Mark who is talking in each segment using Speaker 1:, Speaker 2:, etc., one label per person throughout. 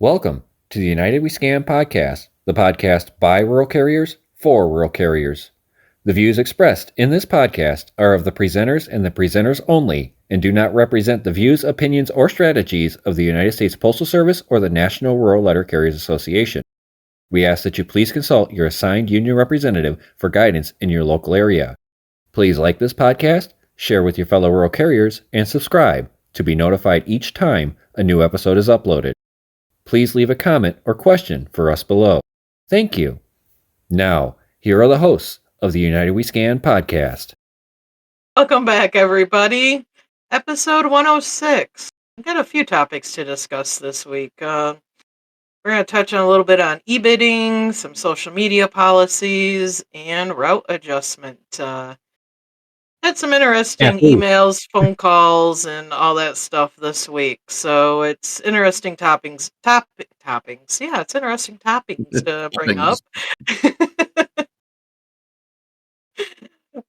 Speaker 1: Welcome to the United We Scan podcast, the podcast by rural carriers for rural carriers. The views expressed in this podcast are of the presenters and the presenters only and do not represent the views, opinions, or strategies of the United States Postal Service or the National Rural Letter Carriers Association. We ask that you please consult your assigned union representative for guidance in your local area. Please like this podcast, share with your fellow rural carriers, and subscribe to be notified each time a new episode is uploaded. Please leave a comment or question for us below. Thank you. Now, here are the hosts of the United We Scan podcast.
Speaker 2: Welcome back, everybody. Episode 106. I've got a few topics to discuss this week. We're going to touch on a little bit on eBidding, some social media policies, and route adjustment. Had some interesting emails, phone calls, and all that stuff this week. So it's interesting toppings. Yeah, it's interesting toppings to bring up.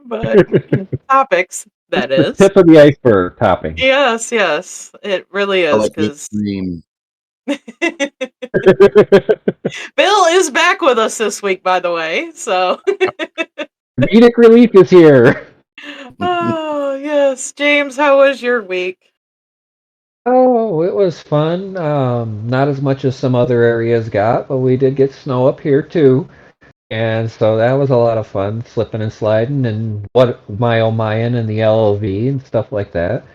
Speaker 2: But topics, that is.
Speaker 1: Tip of the iceberg topping.
Speaker 2: Yes, it really is. Because Bill is back with us this week, by the way. So
Speaker 1: comedic relief is here.
Speaker 2: Oh yes, James, how was your week?
Speaker 1: Oh, it was fun. Not as much as some other areas got, but we did get snow up here too. And so that was a lot of fun, slipping and sliding and Mayan and the LLV and stuff like that.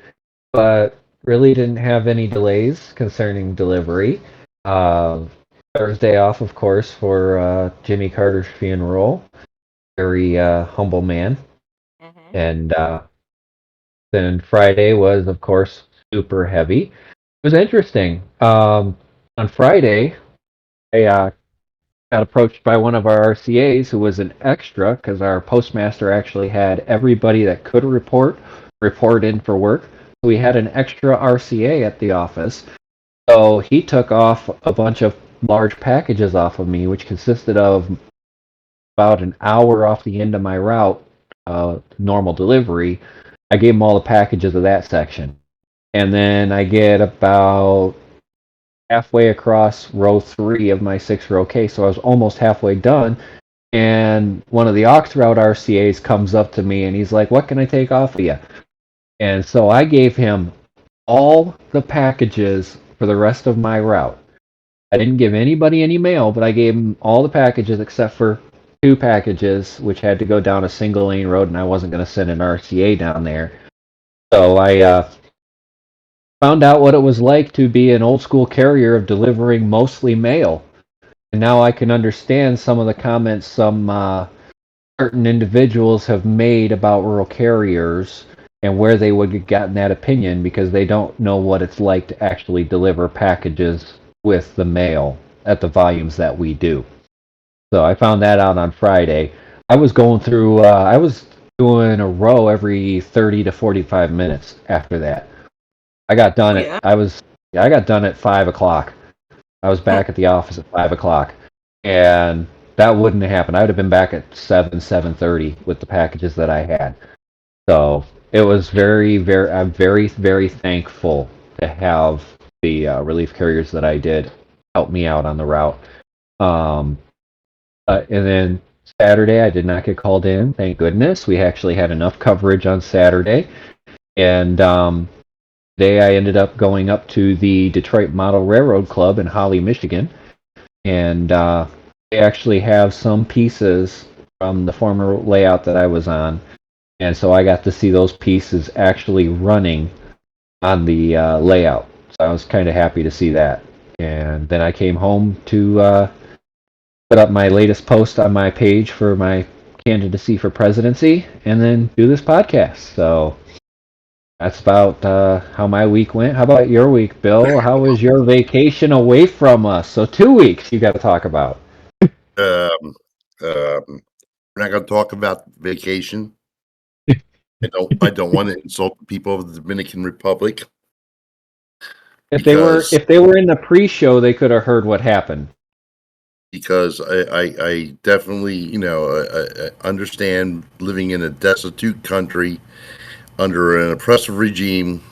Speaker 1: But really didn't have any delays concerning delivery. Thursday off, of course, for Jimmy Carter's funeral. Very humble man.
Speaker 2: Mm-hmm.
Speaker 1: And then Friday was, of course, super heavy. It was interesting. On Friday, I got approached by one of our RCAs who was an extra because our postmaster actually had everybody that could report in for work. So we had an extra RCA at the office. So he took off a bunch of large packages off of me, which consisted of about an hour off the end of my route, normal delivery. I gave him all the packages of that section. And then I get about halfway across row 3 of my 6-row case, so I was almost halfway done, and one of the aux route RCAs comes up to me and he's like, "What can I take off of you?" And so I gave him all the packages for the rest of my route. I didn't give anybody any mail, but I gave him all the packages except for 2 packages, which had to go down a single lane road, and I wasn't going to send an RCA down there. So I found out what it was like to be an old school carrier of delivering mostly mail. And now I can understand some of the comments some certain individuals have made about rural carriers and where they would have gotten that opinion, because they don't know what it's like to actually deliver packages with the mail at the volumes that we do. So I found that out on Friday. I was going through, I was doing a row every 30 to 45 minutes after that. I got done I got done at 5 o'clock. I was back at the office at 5 o'clock, and that wouldn't have happened. I would have been back at 7:30 with the packages that I had. So it was I'm very, very thankful to have the relief carriers that I did help me out on the route. And then Saturday, I did not get called in. Thank goodness. We actually had enough coverage on Saturday, and today I ended up going up to the Detroit Model Railroad Club in Holly, Michigan, and they actually have some pieces from the former layout that I was on, and so I got to see those pieces actually running on the layout. So I was kind of happy to see that. And then I came home to put up my latest post on my page for my candidacy for presidency, and then do this podcast. So that's about how my week went. How about your week, Bill? How was your vacation away from us? So 2 weeks you got to talk about.
Speaker 3: We're not going to talk about vacation. I don't want to insult the people of the Dominican Republic.
Speaker 1: If they were in the pre-show, they could have heard what happened.
Speaker 3: Because I definitely understand living in a destitute country under an oppressive regime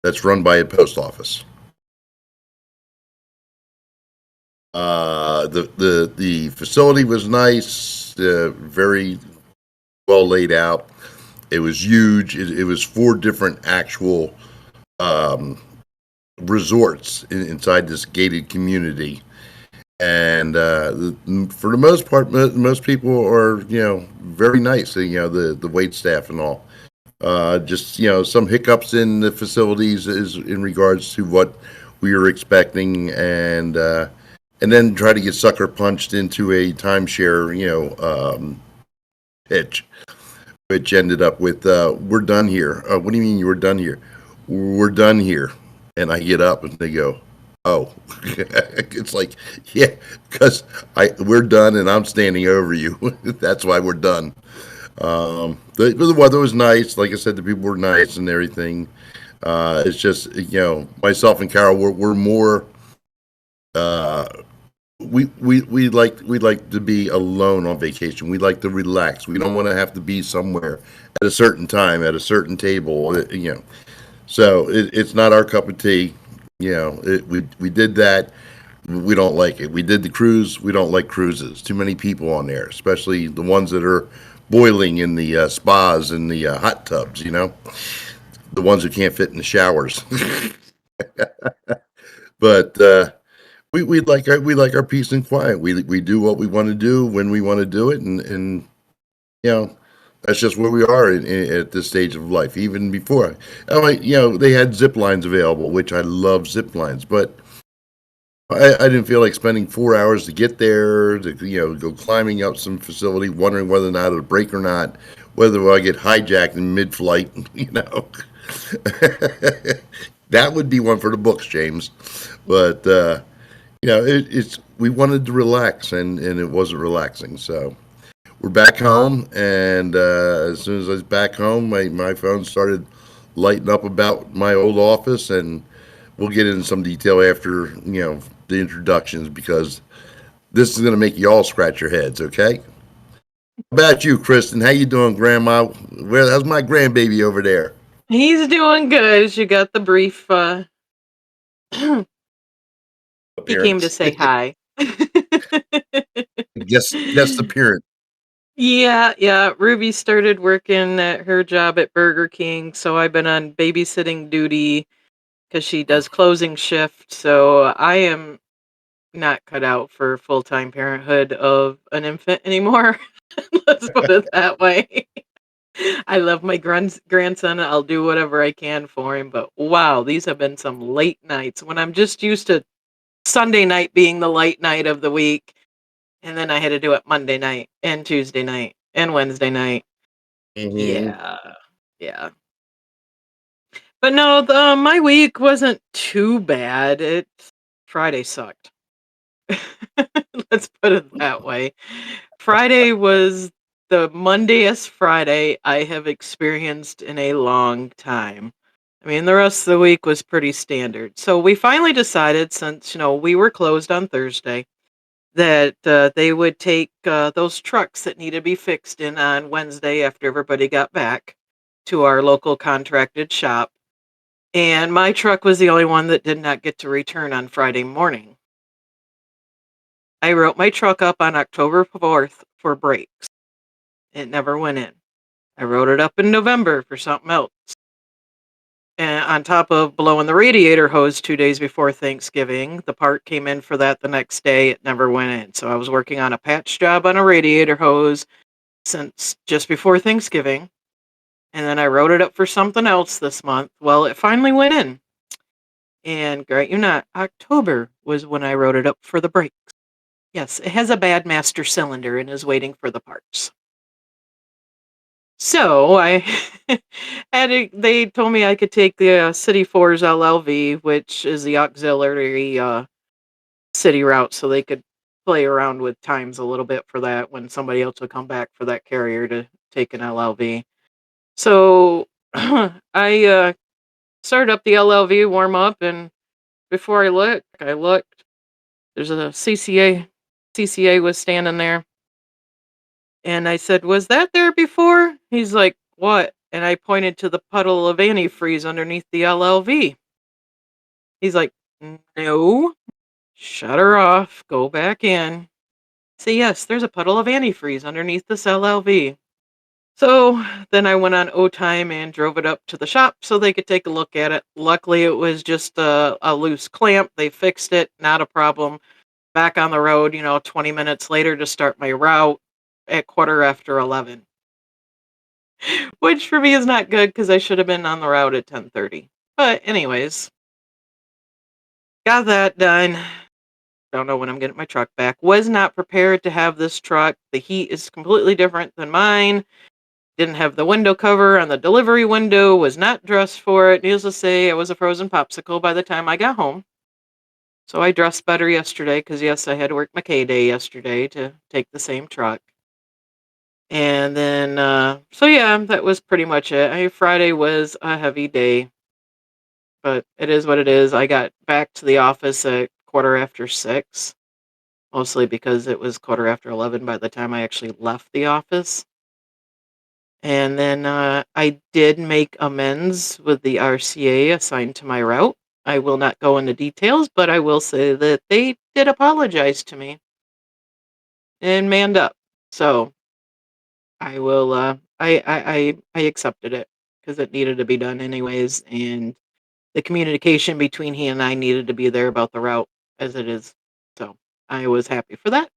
Speaker 3: that's run by a post office. The facility was nice, very well laid out. It was huge. It was 4 different actual um, resorts inside this gated community, and for the most part, most people are very nice. The wait staff and all. Just some hiccups in the facilities is in regards to what we were expecting, and then try to get sucker punched into a timeshare pitch, which ended up with we're done here. What do you mean you were done here? We're done here. And I get up and they go, oh. It's like, yeah, because we're done and I'm standing over you. That's why we're done. The weather was nice. Like I said, the people were nice and everything. It's just, myself and Carol, we're more, uh, we like to be alone on vacation. We like to relax. We don't want to have to be somewhere at a certain time at a certain table. So it's not our cup of tea. We did that. We don't like it. We did the cruise. We don't like cruises. Too many people on there, especially the ones that are boiling in the spas and the hot tubs. The ones who can't fit in the showers. But we like our peace and quiet. We do what we want to do when we want to do it, and that's just where we are at this stage of life. Even before, they had zip lines available, which I love zip lines, but I didn't feel like spending 4 hours to get there to go climbing up some facility, wondering whether or not it'll break or not, whether I get hijacked in mid-flight. That would be one for the books, James. But it's we wanted to relax, and it wasn't relaxing. So we're back home, and as soon as I was back home, my phone started lighting up about my old office, and we'll get into some detail after the introductions, because this is going to make you all scratch your heads. Okay. How about you, Kristen? How you doing, Grandma? How's my grandbaby over there?
Speaker 2: He's doing good. She got the brief. He came to
Speaker 3: Appearance.
Speaker 2: say hi.
Speaker 3: Guest appearance.
Speaker 2: Yeah. Ruby started working at her job at Burger King, so I've been on babysitting duty because she does closing shift. So I am not cut out for full-time parenthood of an infant anymore. Let's put it that way. I love my grandson. I'll do whatever I can for him, but wow, these have been some late nights when I'm just used to Sunday night being the light night of the week. And then I had to do it Monday night and Tuesday night and Wednesday night.
Speaker 3: Mm-hmm.
Speaker 2: Yeah. Yeah. But no, my week wasn't too bad. Friday sucked. Let's put it that way. Friday was the Mondayest Friday I have experienced in a long time. I mean, the rest of the week was pretty standard. So we finally decided, since we were closed on Thursday, that they would take those trucks that needed to be fixed in on Wednesday after everybody got back to our local contracted shop. And my truck was the only one that did not get to return on Friday morning. I wrote my truck up on October 4th for brakes. It never went in. I wrote it up in November for something else. And on top of blowing the radiator hose 2 days before Thanksgiving, the part came in for that the next day. It never went in. So I was working on a patch job on a radiator hose since just before Thanksgiving. And then I wrote it up for something else this month. Well, it finally went in. And great, October was when I wrote it up for the brakes. Yes, it has a bad master cylinder and is waiting for the parts. So I they told me I could take the City 4's LLV, which is the auxiliary city route, so they could play around with times a little bit for that when somebody else would come back for that carrier to take an LLV. So I started up the LLV, warm up, and before I looked, there's a CCA. CCA was standing there. And I said, "Was that there before?" He's like, "What?" And I pointed to the puddle of antifreeze underneath the LLV. He's like, "No." shut her off, go back in. Say, yes, there's a puddle of antifreeze underneath this LLV. So then I went on O time and drove it up to the shop so they could take a look at it. Luckily, it was just a loose clamp. They fixed it, not a problem. Back on the road, 20 minutes later to start my route at 11:15. Which for me is not good because I should have been on the route at 10:30. But anyways, got that done. Don't know when I'm getting my truck back. Was not prepared to have this truck. The heat is completely different than mine. Didn't have the window cover on the delivery window. Was not dressed for it. Needless to say, I was a frozen popsicle by the time I got home. So I dressed better yesterday because, yes, I had to work my K day yesterday to take the same truck. And then, so yeah, that was pretty much it. Friday was a heavy day, but it is what it is. I got back to the office at 6:15, mostly because it was 11:15 by the time I actually left the office. And then I did make amends with the RCA assigned to my route. I will not go into details, but I will say that they did apologize to me and manned up. So I will. I accepted it because it needed to be done anyways, and the communication between he and I needed to be there about the route as it is. So I was happy for that.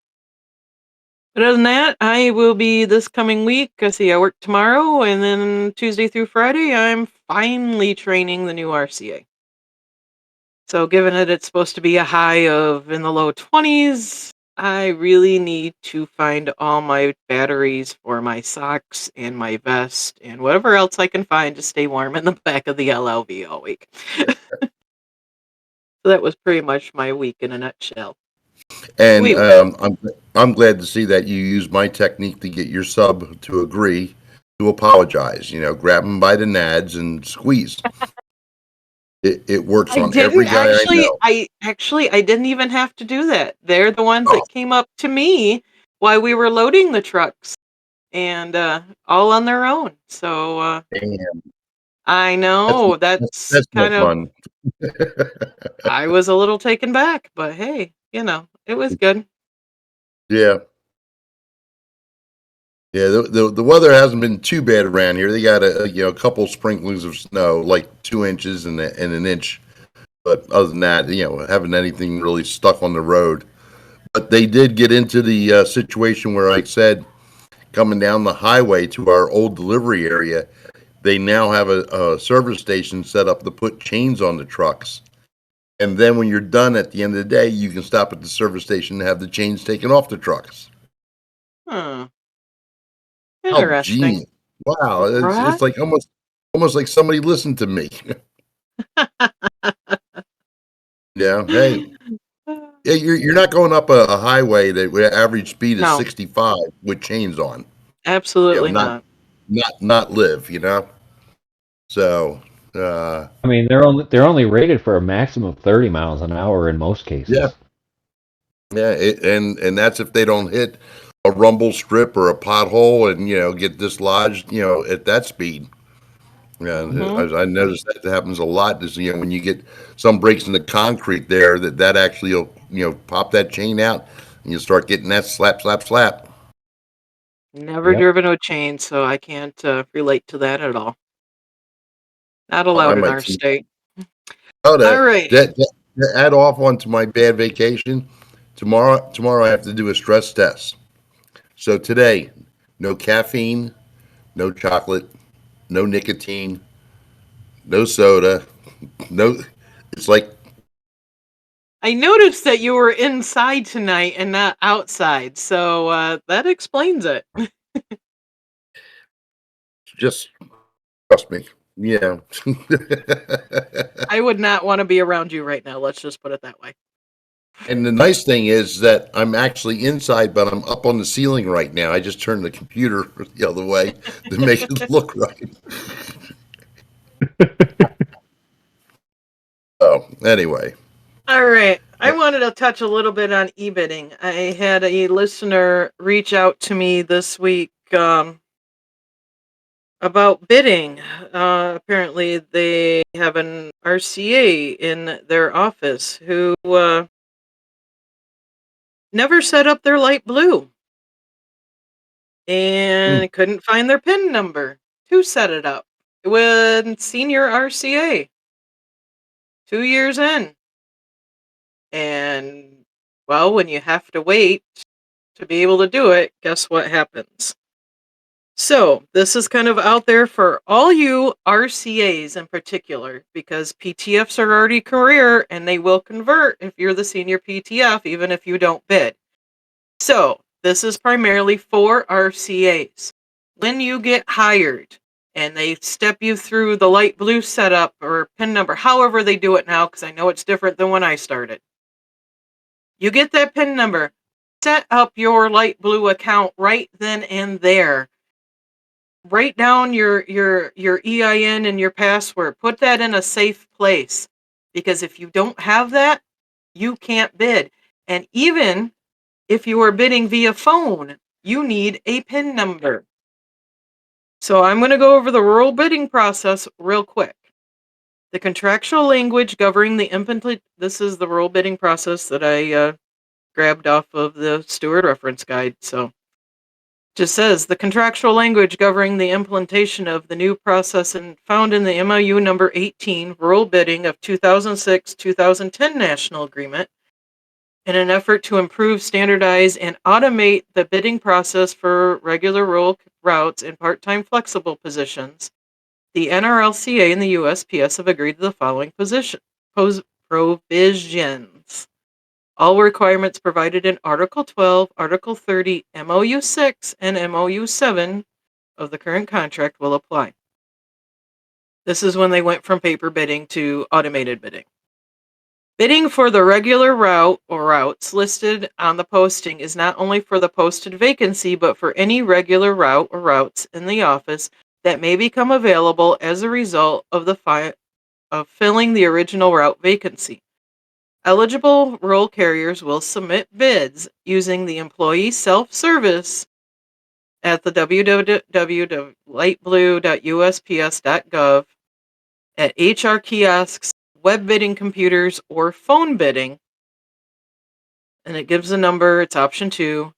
Speaker 2: But other than that, I will be this coming week. I see I work tomorrow, and then Tuesday through Friday, I'm finally training the new RCA. So, given that it's supposed to be a high of in the low 20s, I really need to find all my batteries for my socks and my vest and whatever else I can find to stay warm in the back of the LLV all week. So that was pretty much my week in a nutshell.
Speaker 3: And
Speaker 2: Wait,
Speaker 3: I'm glad to see that you used my technique to get your sub to agree to apologize. Grab him by the nads and squeeze. It works
Speaker 2: I
Speaker 3: on every
Speaker 2: didn't
Speaker 3: guy I
Speaker 2: actually.
Speaker 3: know.
Speaker 2: I didn't even have to do that. They're the ones
Speaker 3: Oh,
Speaker 2: that came up to me while we were loading the trucks, and all on their own. So
Speaker 3: damn.
Speaker 2: I
Speaker 3: That's
Speaker 2: know
Speaker 3: that's
Speaker 2: that's
Speaker 3: no
Speaker 2: kind of.
Speaker 3: fun.
Speaker 2: I was a little taken back, but hey, it was good.
Speaker 3: Yeah. Yeah, the weather hasn't been too bad around here. They got a couple sprinklings of snow, like 2 inches and an inch. But other than that, haven't anything really stuck on the road. But they did get into the situation where I said coming down the highway to our old delivery area, they now have a service station set up to put chains on the trucks. And then when you're done at the end of the day, you can stop at the service station and have the chains taken off the trucks.
Speaker 2: Hmm.
Speaker 3: How
Speaker 2: Interesting.
Speaker 3: genius! Wow, it's
Speaker 2: Right?
Speaker 3: like almost like somebody listened to me. Yeah, hey, yeah, you're not going up a highway that where average speed is
Speaker 2: No,
Speaker 3: 65 with chains on.
Speaker 2: absolutely
Speaker 3: Not
Speaker 2: not.
Speaker 3: not live. So, uh,
Speaker 1: I mean, they're only rated for a maximum of 30 miles an hour in most
Speaker 3: yeah,
Speaker 1: cases.
Speaker 3: yeah, and that's if they don't hit a rumble strip or a pothole and get dislodged, at that speed. Yeah,
Speaker 2: Hmm.
Speaker 3: I noticed that happens a lot. Is when you get some breaks in the concrete there, that actually will pop that chain out, and you start getting that slap slap slap.
Speaker 2: Never
Speaker 1: Yep.
Speaker 2: driven a chain, so I can't relate to that at all. Not
Speaker 3: I
Speaker 2: allowed in
Speaker 3: might
Speaker 2: our
Speaker 3: see.
Speaker 2: state.
Speaker 3: Oh,
Speaker 2: All righty.
Speaker 3: to add off onto my bad vacation. Tomorrow I have to do a stress test. So today, no caffeine, no chocolate, no nicotine, no soda, no. It's like
Speaker 2: I noticed that you were inside tonight and not outside, so that explains it.
Speaker 3: just trust me. Yeah.
Speaker 2: I would not want to be around you right now. Let's just put it that way.
Speaker 3: And the nice thing is that I'm actually inside, but I'm up on the ceiling right now. I just turned the computer the other way to make it look right. Oh, anyway.
Speaker 2: All right. I wanted to touch a little bit on eBidding. I had a listener reach out to me this week about bidding. Apparently, they have an RCA in their office who never set up their light blue and couldn't find their PIN number to set it up. With senior RCA, 2 years in. And, well, when you have to wait to be able to do it, guess what happens? So, this is kind of out there for all you RCAs in particular, because PTFs are already career and they will convert if you're the senior PTF, even if you don't bid. So, this is primarily for RCAs. When you get hired and they step you through the light blue setup or PIN number, however they do it now, because I know it's different than when I started. You get that PIN number, set up your light blue account right then and there. Write down your EIN and your password. Put that in a safe place, because if you don't have that, you can't bid. And even if you are bidding via phone, you need a PIN number. So I'm going to go over the rural bidding process real quick. The contractual language governing the this is the rural bidding process that I grabbed off of the Steward reference guide. So just says the contractual language governing the implementation of the new process and found in the MOU number 18 rural bidding of 2006-2010 national agreement in an effort to improve, standardize, and automate the bidding process for regular rural routes and part-time flexible positions. The NRLCA and the USPS have agreed to the following provisions. All requirements provided in Article 12, Article 30, MOU 6, and MOU 7 of the current contract will apply. This is when they went from paper bidding to automated bidding. Bidding for the regular route or routes listed on the posting is not only for the posted vacancy, but for any regular route or routes in the office that may become available as a result of of filling the original route vacancy. Eligible rural carriers will submit bids using the employee self-service at the www.lightblue.usps.gov, at HR kiosks, web bidding computers, or phone bidding. And it gives a number, it's option 2.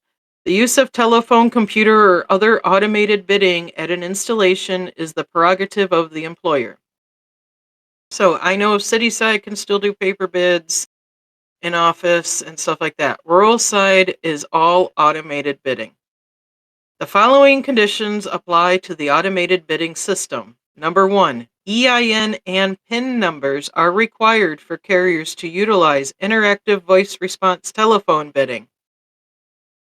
Speaker 2: The use of telephone, computer, or other automated bidding at an installation is the prerogative of the employer. So I know city side can still do paper bids in office and stuff like that. Rural side is all automated bidding. The following conditions apply to the automated bidding system. Number 1, EIN and PIN numbers are required for carriers to utilize interactive voice response telephone bidding.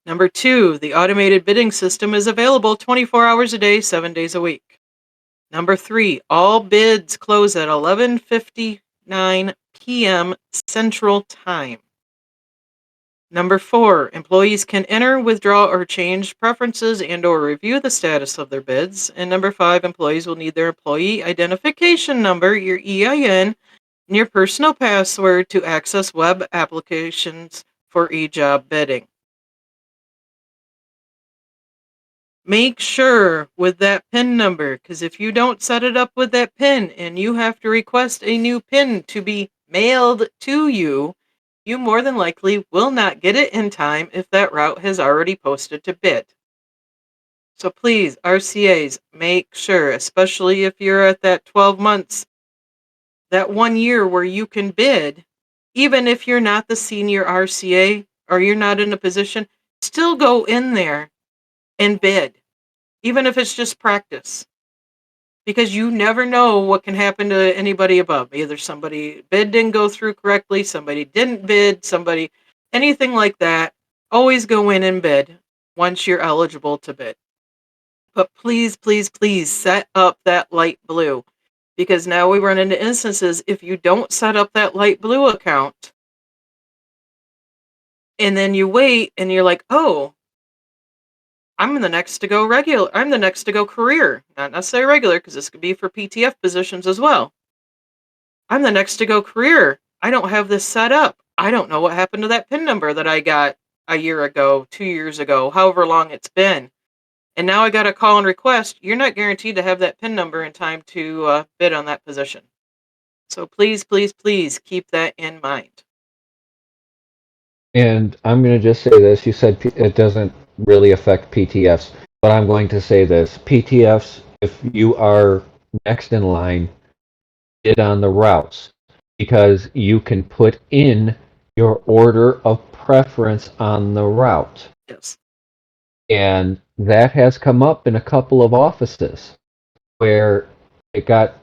Speaker 2: Number 2, the automated bidding system is available 24 hours a day, 7 days a week. Number 3, all bids close at 11:59 p.m. Central Time. Number 4, employees can enter, withdraw, or change preferences and or review the status of their bids. And number 5, employees will need their employee identification number, your EIN, and your personal password to access web applications for e-job bidding. Make sure with that PIN number, because if you don't set it up with that PIN and you have to request a new PIN to be mailed to you, you more than likely will not get it in time if that route has already posted to bid. So please, RCAs, make sure, especially if you're at that 12 months, that 1 year where you can bid, even if you're not the senior RCA or you're not in a position, still go in there and bid, even if it's just practice. Because you never know what can happen to anybody above. Either somebody bid didn't go through correctly, somebody didn't bid, anything like that. Always go in and bid once you're eligible to bid. But please, please, please set up that light blue. Because now we run into instances, if you don't set up that light blue account, and then you wait and you're like, oh, I'm the next to go regular. I'm the next to go career. Not necessarily regular, because this could be for PTF positions as well. I'm the next to go career. I don't have this set up. I don't know what happened to that PIN number that I got a year ago, 2 years ago, however long it's been. And now I got a call and request. You're not guaranteed to have that PIN number in time to bid on that position. So please, please, please keep that in mind.
Speaker 1: And I'm going to just say this. You said it doesn't really affect PTFs, but I'm going to say this. PTFs, if you are next in line, bid on the routes because you can put in your order of preference on the route.
Speaker 2: Yes.
Speaker 1: And that has come up in a couple of offices where it got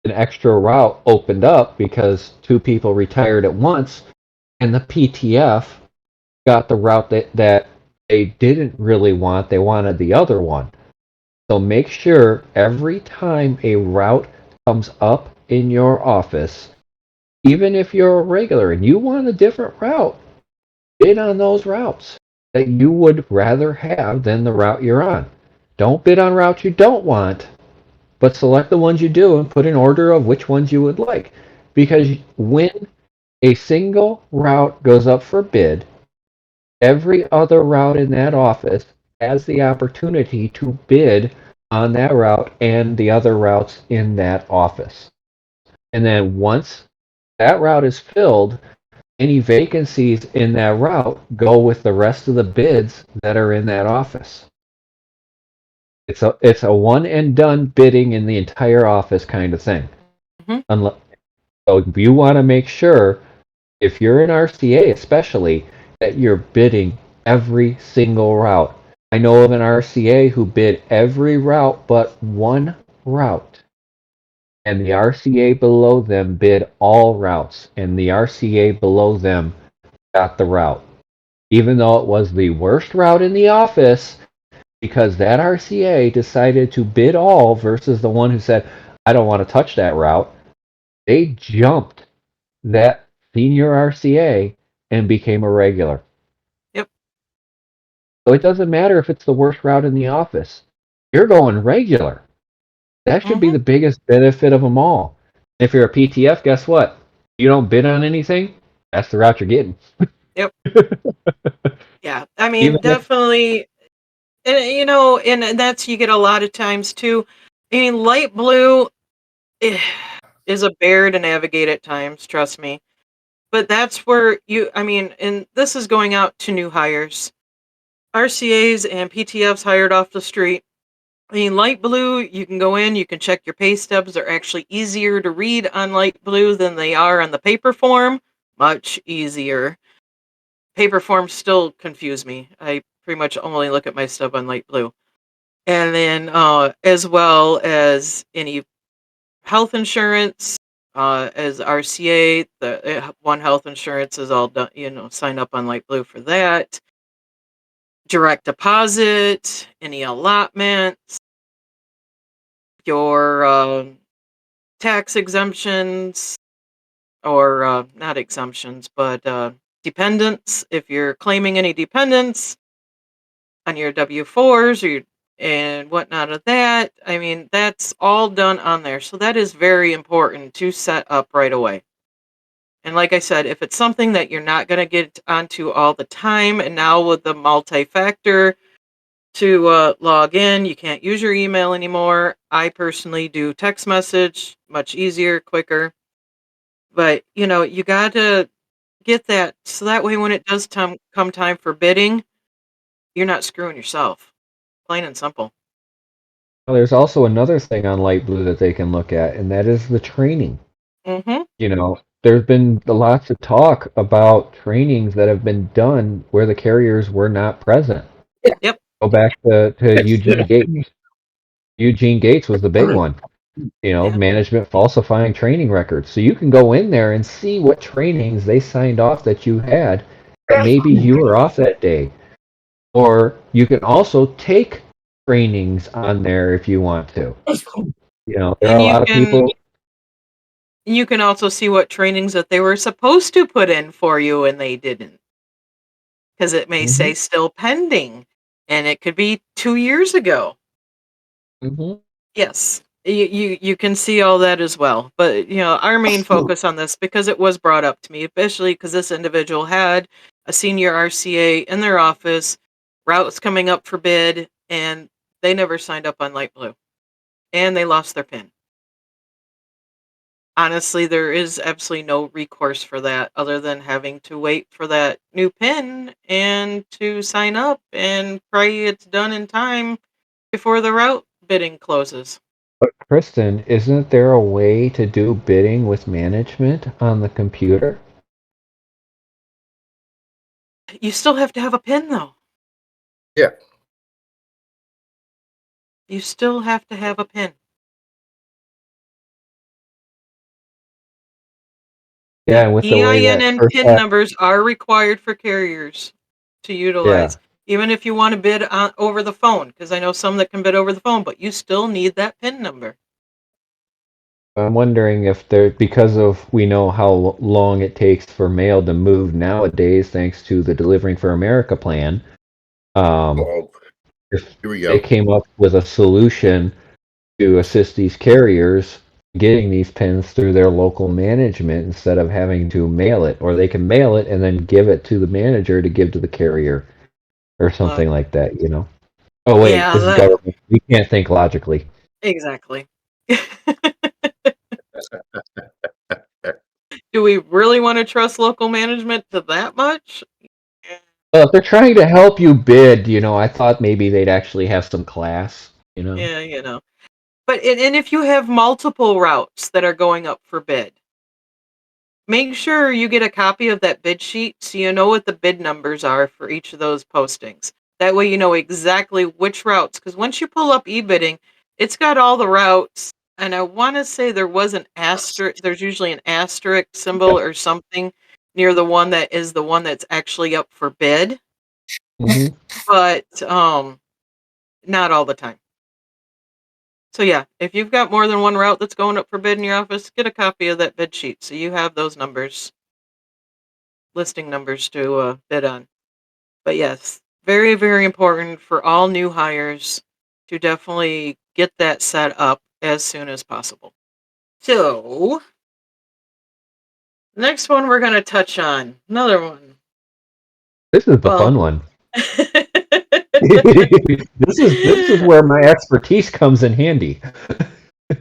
Speaker 1: an extra route opened up because two people retired at once, and the PTF got the route that they didn't really want. They wanted the other one. So make sure every time a route comes up in your office, even if you're a regular and you want a different route, bid on those routes that you would rather have than the route you're on. Don't bid on routes you don't want, but select the ones you do and put an order of which ones you would like. Because when a single route goes up for bid, every other route in that office has the opportunity to bid on that route and the other routes in that office. And then once that route is filled, any vacancies in that route go with the rest of the bids that are in that office. It's a one and done bidding in the entire office kind of thing.
Speaker 2: Mm-hmm.
Speaker 1: So you want to make sure, if you're in RCA especially, that you're bidding every single route. I know of an RCA who bid every route but one route. And the RCA below them bid all routes, and the RCA below them got the route. Even though it was the worst route in the office, because that RCA decided to bid all versus the one who said, I don't want to touch that route, they jumped that senior RCA and became a regular.
Speaker 2: Yep.
Speaker 1: So it doesn't matter if it's the worst route in the office. You're going regular. That should be
Speaker 2: Mm-hmm.
Speaker 1: the biggest benefit of them all. If you're a PTF, guess what? You don't bid on anything, that's the route you're getting.
Speaker 2: Yep. Yeah. I
Speaker 1: Even
Speaker 2: mean,
Speaker 1: if
Speaker 2: definitely. And and that's you get a lot of times too. I mean, light blue eh, is a bear to navigate at times, trust me. But that's where I mean, and this is going out to new hires. RCAs and PTFs hired off the street. I mean, light blue, you can go in, you can check your pay stubs. They're actually easier to read on light blue than they are on the paper form. Much easier. Paper forms still confuse me. I pretty much only look at my stub on light blue. And then, as well as any health insurance, as RCA, the one health insurance is all done, sign up on light blue for that. Direct deposit, any allotments, your tax exemptions, or not exemptions, but dependents. If you're claiming any dependents on your W-4s or and whatnot of that, I mean, that's all done on there. So that is very important to set up right away. And like I said, if it's something that you're not going to get onto all the time, and now with the multi-factor to log in, you can't use your email anymore. I personally do text message, much easier, quicker. But you got to get that so that way when it does come time for bidding, you're not screwing yourself. Plain and simple.
Speaker 1: there's also another thing on light blue that they can look at, and that is the training.
Speaker 2: Mm-hmm.
Speaker 1: There's been lots of talk about trainings that have been done where the carriers were not present.
Speaker 2: Yep.
Speaker 1: Go back to Eugene Gates. Eugene Gates was the big one.
Speaker 2: Yeah.
Speaker 1: Management falsifying training records. So you can go in there and see what trainings they signed off that you had, that maybe you were off that day. Or you can also take trainings on there if you want to. There are
Speaker 2: And
Speaker 1: a lot of people.
Speaker 2: you can also see what trainings that they were supposed to put in for you and they didn't. Because it may
Speaker 1: Mhm,
Speaker 2: say still pending. And it could be 2 years ago.
Speaker 1: mhm.
Speaker 2: Yes. You can see all that as well. But our main focus on this, because it was brought up to me, especially because this individual had a senior RCA in their office, routes coming up for bid, and they never signed up on light blue. And they lost their PIN. honestly, there is absolutely no recourse for that other than having to wait for that new PIN and to sign up and pray it's done in time before the route bidding closes.
Speaker 1: But Kristen, isn't there a way to do bidding with management on the computer?
Speaker 2: You still have to have a PIN, though.
Speaker 3: Yeah.
Speaker 2: You still have to have a PIN.
Speaker 1: Yeah, and with the way
Speaker 2: EIN
Speaker 1: that
Speaker 2: and
Speaker 1: first
Speaker 2: PIN numbers are required for carriers to
Speaker 1: yeah,
Speaker 2: utilize, even if you want to bid over the phone, because I know some that can bid over the phone, but you still need that PIN number.
Speaker 1: I'm wondering if there, because of we know how long it takes for mail to move nowadays, thanks to the Delivering for America plan,
Speaker 3: Oh,
Speaker 1: if
Speaker 3: here we
Speaker 1: they
Speaker 3: go.
Speaker 1: came up with a solution to assist these carriers getting these pins through their local management instead of having to mail it, or they can mail it and then give it to the manager to give to the carrier or
Speaker 2: Look,
Speaker 1: something like that, you know? Oh wait,
Speaker 2: yeah,
Speaker 1: this is government. We can't think logically.
Speaker 2: exactly. Do we really want to trust local management to that much?
Speaker 1: Well, if they're trying to help you bid, I thought maybe they'd actually have some class, you know?
Speaker 2: Yeah. But and if you have multiple routes that are going up for bid, make sure you get a copy of that bid sheet so you know what the bid numbers are for each of those postings. That way you know exactly which routes, because once you pull up eBidding, it's got all the routes. And I want to say there was an asterisk, there's usually an asterisk symbol
Speaker 1: Yep.
Speaker 2: or something near the one that is the one that's actually up for bid,
Speaker 1: Hmm.
Speaker 2: but not all the time. So yeah, if you've got more than one route that's going up for bid in your office, get a copy of that bid sheet so you have those numbers, listing numbers to bid on. But yes, very, very important for all new hires to definitely get that set up as soon as possible. So, next one we're going to touch on. Another one.
Speaker 1: This is the
Speaker 2: Well,
Speaker 1: fun one. This is where my expertise comes in handy.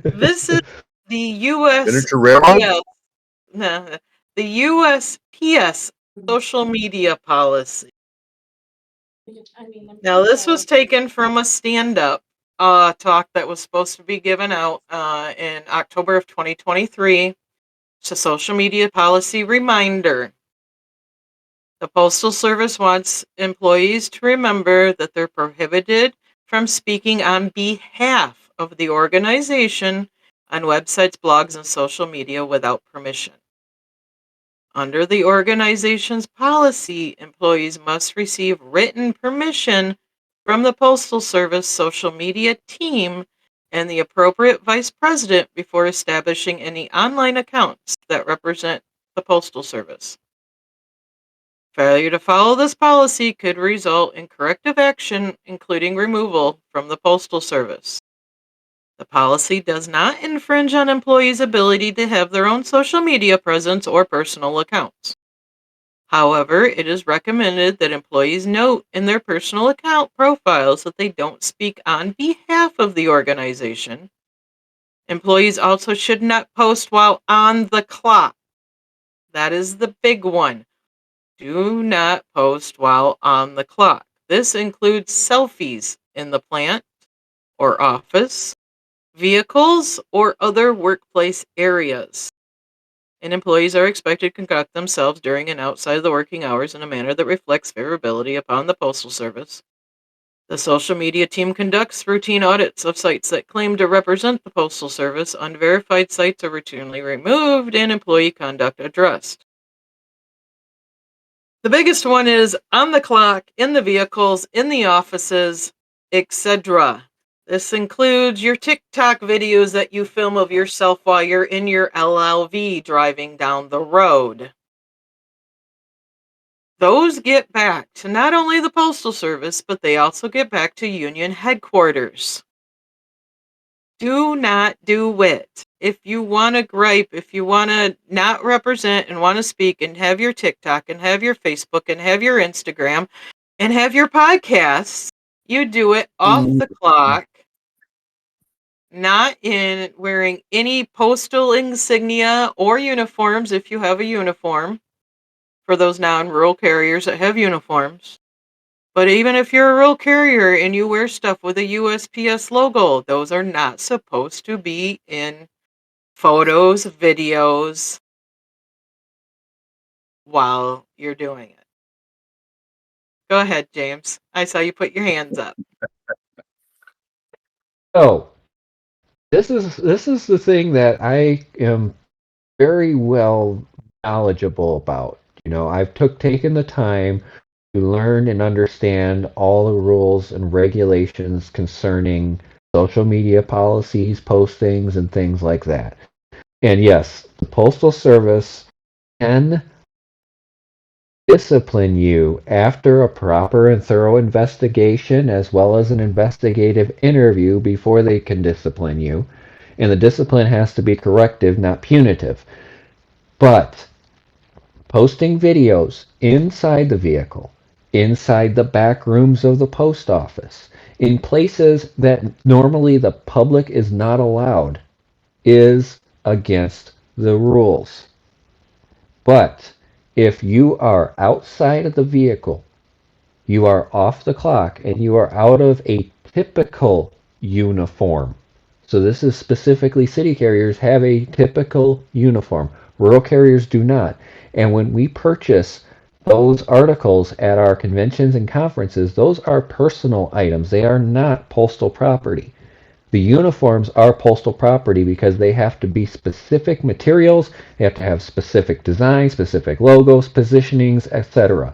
Speaker 2: this is the
Speaker 3: Miniature railroad?
Speaker 2: USPS, the USPS social media policy. Now, this was taken from a stand-up talk that was supposed to be given out in October of 2023. It's a social media policy reminder. The Postal Service wants employees to remember that they're prohibited from speaking on behalf of the organization on websites, blogs, and social media without permission. Under the organization's policy, employees must receive written permission from the Postal Service social media team and the appropriate vice president before establishing any online accounts that represent the Postal Service. Failure to follow this policy could result in corrective action, including removal from the Postal Service. The policy does not infringe on employees' ability to have their own social media presence or personal accounts. However, it is recommended that employees note in their personal account profiles that they don't speak on behalf of the organization. Employees also should not post while on the clock. That is the big one. Do not post while on the clock. This includes selfies in the plant or office, vehicles, or other workplace areas. And employees are expected to conduct themselves during and outside of the working hours in a manner that reflects favorability upon the Postal Service. The social media team conducts routine audits of sites that claim to represent the Postal Service. Unverified sites are routinely removed and employee conduct addressed. The biggest one is on the clock, in the vehicles, in the offices, etc. This includes your TikTok videos that you film of yourself while you're in your LLV driving down the road. Those get back to not only the Postal Service, but they also get back to Union headquarters. Do not do it. If you want to gripe, if you want to not represent and want to speak and have your TikTok and have your Facebook and have your Instagram and have your podcasts, you do it off the clock not in wearing any postal insignia or uniforms if you have a uniform, for those non-rural carriers that have uniforms. But even if you're a rural carrier and you wear stuff with a USPS logo, those are not supposed to be in photos, videos while you're doing it. Go ahead, James. I saw you put your hands up.
Speaker 1: So this is the thing that I am very well knowledgeable about. I've taken the time to learn and understand all the rules and regulations concerning social media policies, postings, and things like that. And yes, the Postal Service can discipline you after a proper and thorough investigation as well as an investigative interview before they can discipline you. And the discipline has to be corrective, not punitive. But posting videos inside the vehicle, inside the back rooms of the post office, in places that normally the public is not allowed, is against the rules. But if you are outside of the vehicle, you are off the clock and you are out of a typical uniform. So this is specifically city carriers have a typical uniform. Rural carriers do not. And when we purchase those articles at our conventions and conferences, those are personal items. They are not postal property. The uniforms are postal property because they have to be specific materials, they have to have specific designs, specific logos, positionings, etc.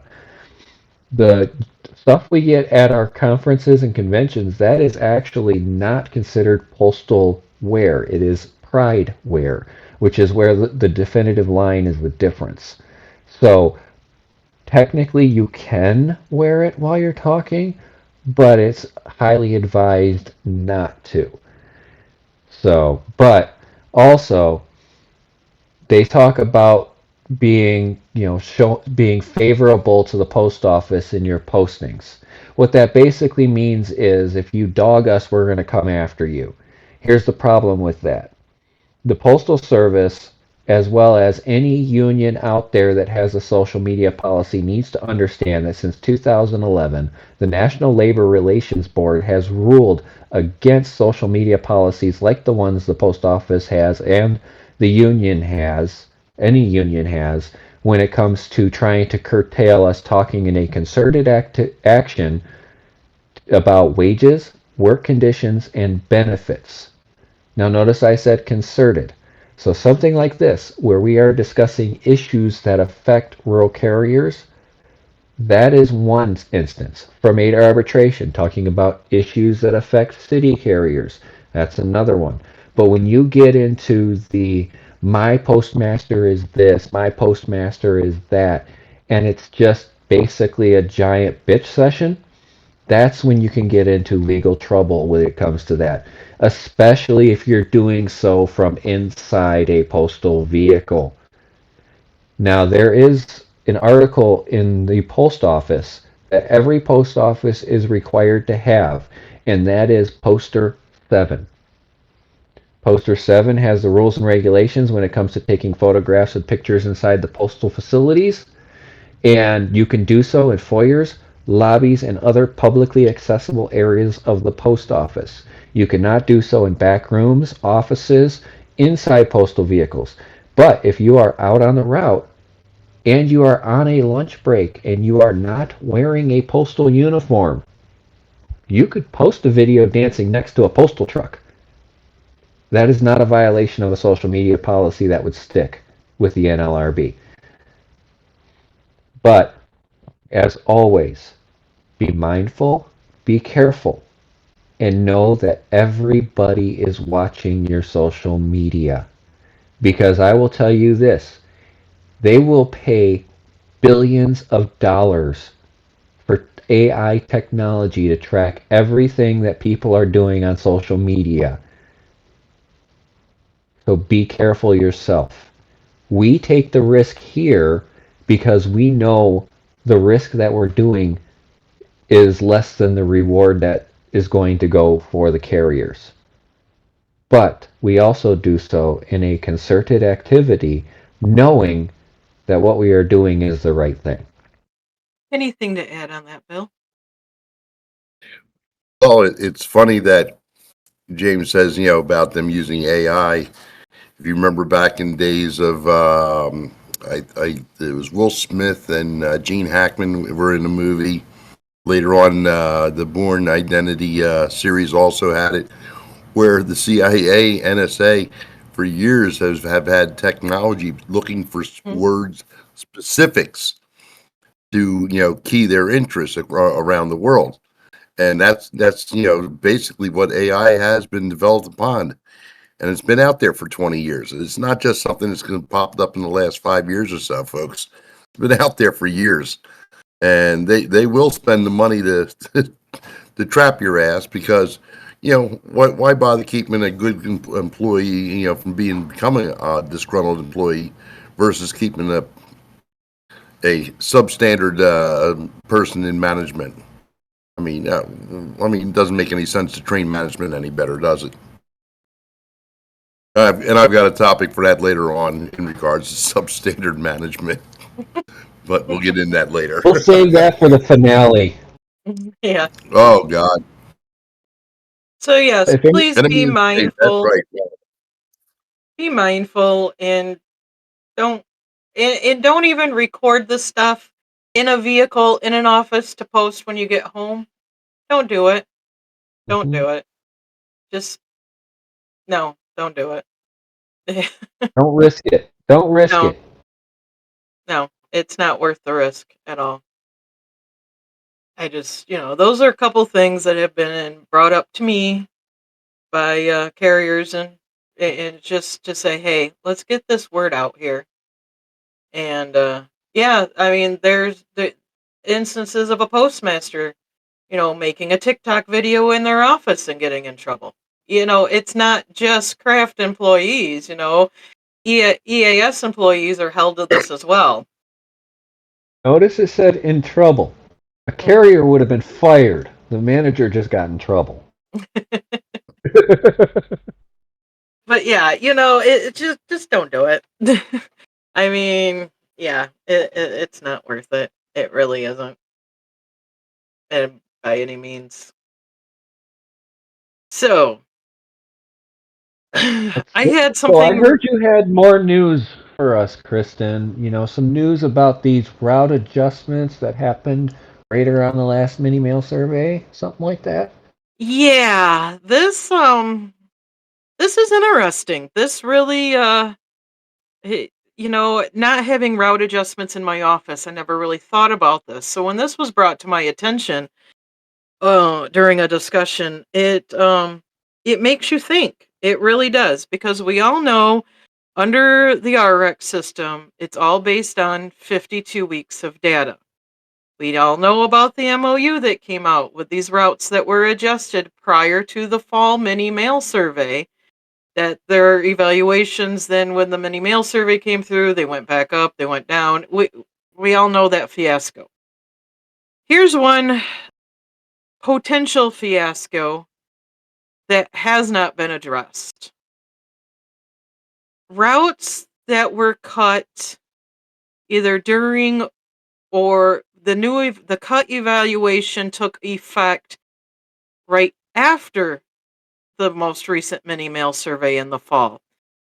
Speaker 1: The stuff we get at our conferences and conventions, that is actually not considered postal wear. It is pride wear, which is where the definitive line is the difference. So technically you can wear it while you're talking, but it's highly advised not to. So, but also they talk about being favorable to the post office in your postings. What that basically means is if you dog us, we're going to come after you. Here's the problem with that. The Postal Service, as well as any union out there that has a social media policy, needs to understand that since 2011, the National Labor Relations Board has ruled against social media policies like the ones the post office has and the union has, any union has, when it comes to trying to curtail us talking in a concerted action about wages, work conditions, and benefits. Now notice I said concerted. So something like this, where we are discussing issues that affect rural carriers, that is one instance. From aid arbitration, talking about issues that affect city carriers, that's another one. But when you get into the my postmaster is this, my postmaster is that, and it's just basically a giant bitch session, that's when you can get into legal trouble when it comes to that, especially if you're doing so from inside a postal vehicle. Now, there is an article in the post office that every post office is required to have, and that is Poster 7. Poster 7 has the rules and regulations when it comes to taking photographs and pictures inside the postal facilities. And you can do so in foyers, lobbies, and other publicly accessible areas of the post office. You cannot do so in back rooms, offices, inside postal vehicles. But if you are out on the route and you are on a lunch break and you are not wearing a postal uniform, you could post a video dancing next to a postal truck. That is not a violation of a social media policy that would stick with the NLRB. But as always, be mindful, be careful, and know that everybody is watching your social media. Because I will tell you this, they will pay billions of dollars for AI technology to track everything that people are doing on social media. So be careful yourself. We take the risk here because we know the risk that we're doing is less than the reward that is going to go for the carriers. but we also do so in a concerted activity, knowing that what we are doing is the right thing.
Speaker 2: Anything to add on that, Bill?
Speaker 3: Well, it's funny that James says, about them using AI. If you remember back in days of, it was Will Smith and Gene Hackman were in the movie. Later on, the Bourne Identity series also had it, where the CIA, NSA, for years have had technology looking for words specifics to key their interests around the world, and that's basically what AI has been developed upon, and it's been out there for 20 years. It's not just something that's going to popped up in the last 5 years or so, folks. It's been out there for years, and they will spend the money to to trap your ass because why bother keeping a good employee from becoming a disgruntled employee versus keeping a substandard person in management. It doesn't make any sense to train management any better, does it? And I've got a topic for that later on in regards to substandard management, but we'll get in that later.
Speaker 1: We'll save that for the finale.
Speaker 2: Yeah.
Speaker 3: Oh God.
Speaker 2: So yes,
Speaker 1: If any-
Speaker 2: please
Speaker 3: Enemy
Speaker 2: be
Speaker 3: of the state, that's
Speaker 2: mindful.
Speaker 3: right.
Speaker 2: Be mindful and don't and don't even record the stuff in a vehicle in an office to post when you get home. Don't do it. Don't do it. Just no, don't do it.
Speaker 1: Don't risk it. Don't risk
Speaker 2: No,
Speaker 1: it.
Speaker 2: no, it's not worth the risk at all. I just, those are a couple things that have been brought up to me by carriers and just to say, hey, let's get this word out here. And yeah, I mean, there's the instances of a postmaster, making a TikTok video in their office and getting in trouble. It's not just craft employees, EAS employees are held to this as well.
Speaker 1: Notice it said in trouble. A carrier would have been fired. The manager just got in trouble.
Speaker 2: But yeah, it just don't do it. I mean, yeah, it's not worth it. It really isn't, and by any means. So, I had
Speaker 1: So I
Speaker 2: something.
Speaker 1: heard you had more news for us, Kristen. Some news about these route adjustments that happened right around the last mini mail survey, something like that.
Speaker 2: Yeah, this is interesting. This really not having route adjustments in my office, I never really thought about this. So when this was brought to my attention during a discussion, it makes you think. It really does, because we all know under the RX system, it's all based on 52 weeks of data. We all know about the MOU that came out with these routes that were adjusted prior to the fall mini mail survey, that their evaluations then when the mini mail survey came through, they went back up, they went down. We all know that fiasco. Here's one potential fiasco that has not been addressed. Routes that were cut either during or the cut evaluation took effect right after the most recent mini mail survey in the fall.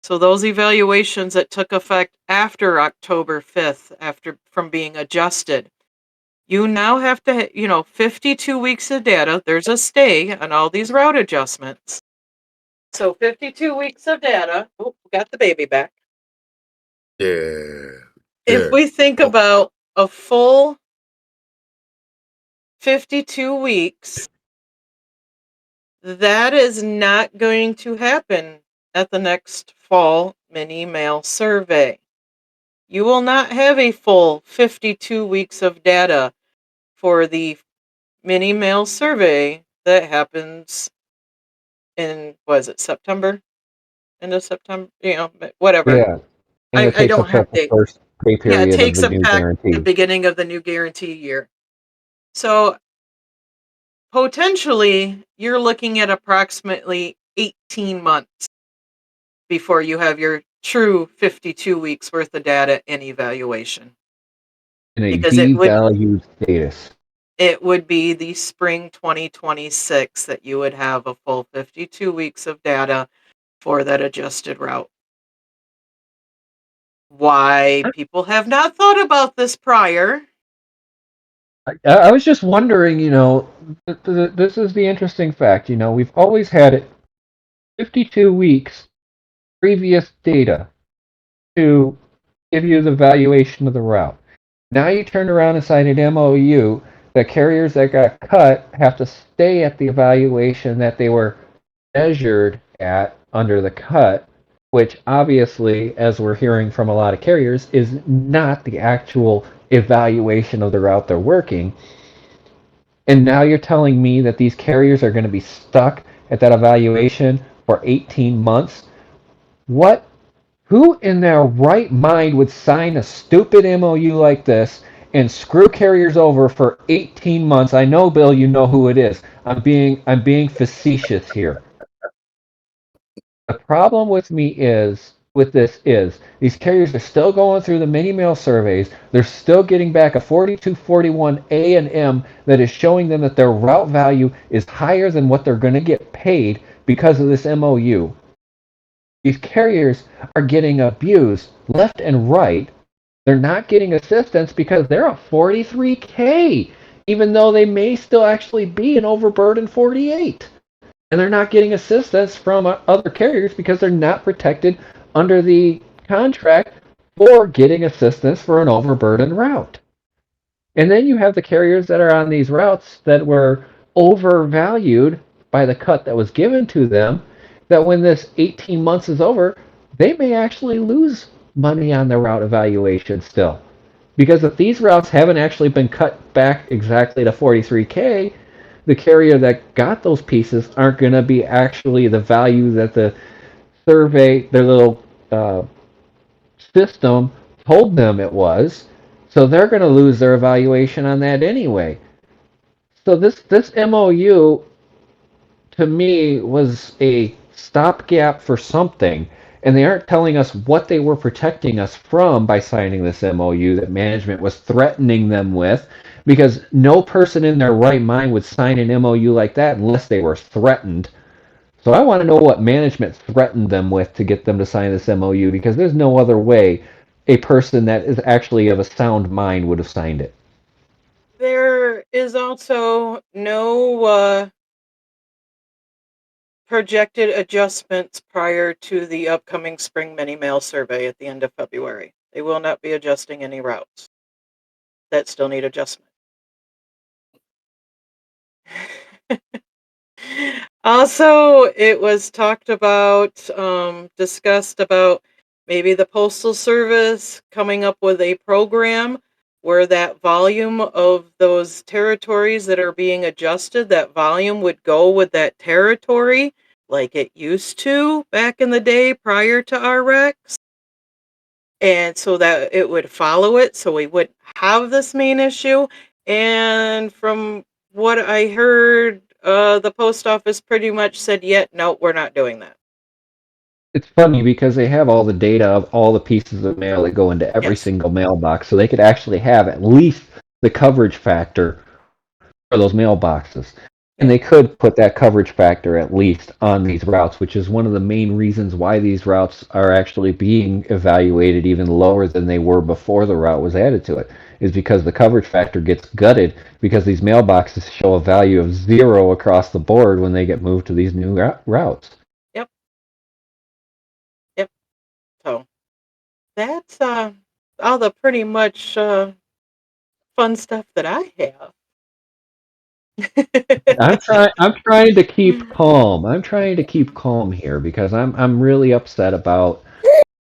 Speaker 2: So those evaluations that took effect after October 5th, after from being adjusted, you now have to, 52 weeks of data. There's a stay on all these route adjustments. So 52 weeks of data. Oh, got the baby back.
Speaker 3: Yeah.
Speaker 2: If
Speaker 3: Yeah.
Speaker 2: we think about a full 52 weeks, that is not going to happen at the next fall mini mail survey. You will not have a full 52 weeks of data for the mini mail survey that happens in, was it September? End of September? Whatever.
Speaker 1: Yeah, and it
Speaker 2: I
Speaker 1: takes
Speaker 2: don't have
Speaker 1: effect the
Speaker 2: dates.
Speaker 1: first pay
Speaker 2: Yeah, it
Speaker 1: period of
Speaker 2: takes
Speaker 1: the new
Speaker 2: effect the
Speaker 1: guarantee.
Speaker 2: beginning of the new guarantee year. So potentially, you're looking at approximately 18 months before you have your true 52 weeks worth of data and evaluation.
Speaker 1: In a
Speaker 2: Because
Speaker 1: B-value status.
Speaker 2: it would be the spring 2026 that you would have a full 52 weeks of data for that adjusted route. Why people have not thought about this prior.
Speaker 1: I was just wondering, this is the interesting fact. We've always had it 52 weeks previous data to give you the valuation of the route. Now you turn around and sign an MOU that carriers that got cut have to stay at the evaluation that they were measured at under the cut, which obviously, as we're hearing from a lot of carriers, is not the actual evaluation of the route they're working. And now you're telling me that these carriers are going to be stuck at that evaluation for 18 months? What? Who in their right mind would sign a stupid MOU like this and screw carriers over for 18 months? I know, Bill, you know who it is. I'm being facetious here. The problem with this is these carriers are still going through the mini mail surveys. They're still getting back a 4241 A and M that is showing them that their route value is higher than what they're going to get paid because of this MOU. These carriers are getting abused left and right. They're not getting assistance because they're a 43K, even though they may still actually be an overburdened 48. And they're not getting assistance from other carriers because they're not protected under the contract for getting assistance for an overburdened route. And then you have the carriers that are on these routes that were overvalued by the cut that was given to them, that when this 18 months is over, they may actually lose money on their route evaluation still. Because if these routes haven't actually been cut back exactly to 43K, the carrier that got those pieces aren't going to be actually the value that the survey, their little system told them it was. So they're going to lose their evaluation on that anyway. So this MOU to me was a stopgap for something, and they aren't telling us what they were protecting us from by signing this MOU that management was threatening them with, because no person in their right mind would sign an MOU like that unless they were threatened. So I want to know what management threatened them with to get them to sign this MOU, because there's no other way a person that is actually of a sound mind would have signed it.
Speaker 2: There is also no projected adjustments prior to the upcoming spring mini mail survey at the end of February. They will not be adjusting any routes that still need adjustment. Also, it was talked about, discussed about maybe the Postal Service coming up with a program where that volume of those territories that are being adjusted, that volume would go with that territory like it used to back in the day prior to our REX. And so that it would follow it so we wouldn't have this main issue. And from what I heard, the post office pretty much said, yeah, no, we're not doing that.
Speaker 1: It's funny because they have all the data of all the pieces of mail that go into every
Speaker 2: Yes.
Speaker 1: single mailbox, so they could actually have at least the coverage factor for those mailboxes. And they could put that coverage factor at least on these routes, which is one of the main reasons why these routes are actually being evaluated even lower than they were before the route was added to it, is because the coverage factor gets gutted because these mailboxes show a value of 0 across the board when they get moved to these new routes.
Speaker 2: Yep. Yep. So that's all the pretty much fun stuff that I have.
Speaker 1: I'm trying to keep calm. I'm trying to keep calm here because I'm really upset about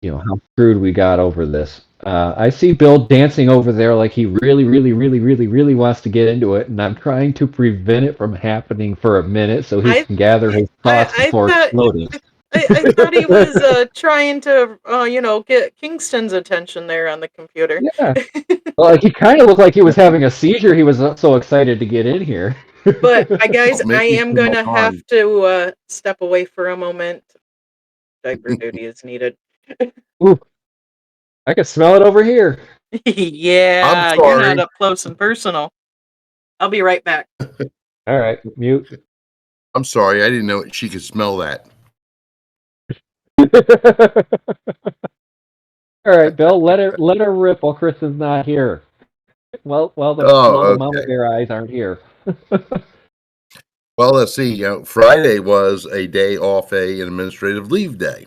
Speaker 1: how screwed we got over this. I see Bill dancing over there like he really, really, really, really, really wants to get into it, and I'm trying to prevent it from happening for a minute so he
Speaker 2: I
Speaker 1: can gather his thoughts
Speaker 2: I
Speaker 1: before
Speaker 2: thought
Speaker 1: exploding.
Speaker 2: I thought he was trying to get Kingston's attention there on the computer.
Speaker 1: Yeah. Well, he kind of looked like he was having a seizure. He was so excited to get in here.
Speaker 2: But guys,
Speaker 3: Don't make
Speaker 2: I
Speaker 3: me
Speaker 2: am
Speaker 3: change my
Speaker 2: gonna have
Speaker 3: mind.
Speaker 2: to step away for a moment. Diaper duty is needed.
Speaker 1: Ooh, I can smell it over here.
Speaker 3: I'm
Speaker 2: Yeah, you're not
Speaker 3: sorry.
Speaker 2: up close and personal. I'll be right back.
Speaker 1: All right, mute.
Speaker 3: I'm sorry. I didn't know she could smell that.
Speaker 1: All right, Bill, let her rip while Chris is not here. Well, the
Speaker 3: Oh,
Speaker 1: mama
Speaker 3: okay.
Speaker 1: bear eyes aren't here.
Speaker 3: Well, let's see. Friday was a day off, an administrative leave day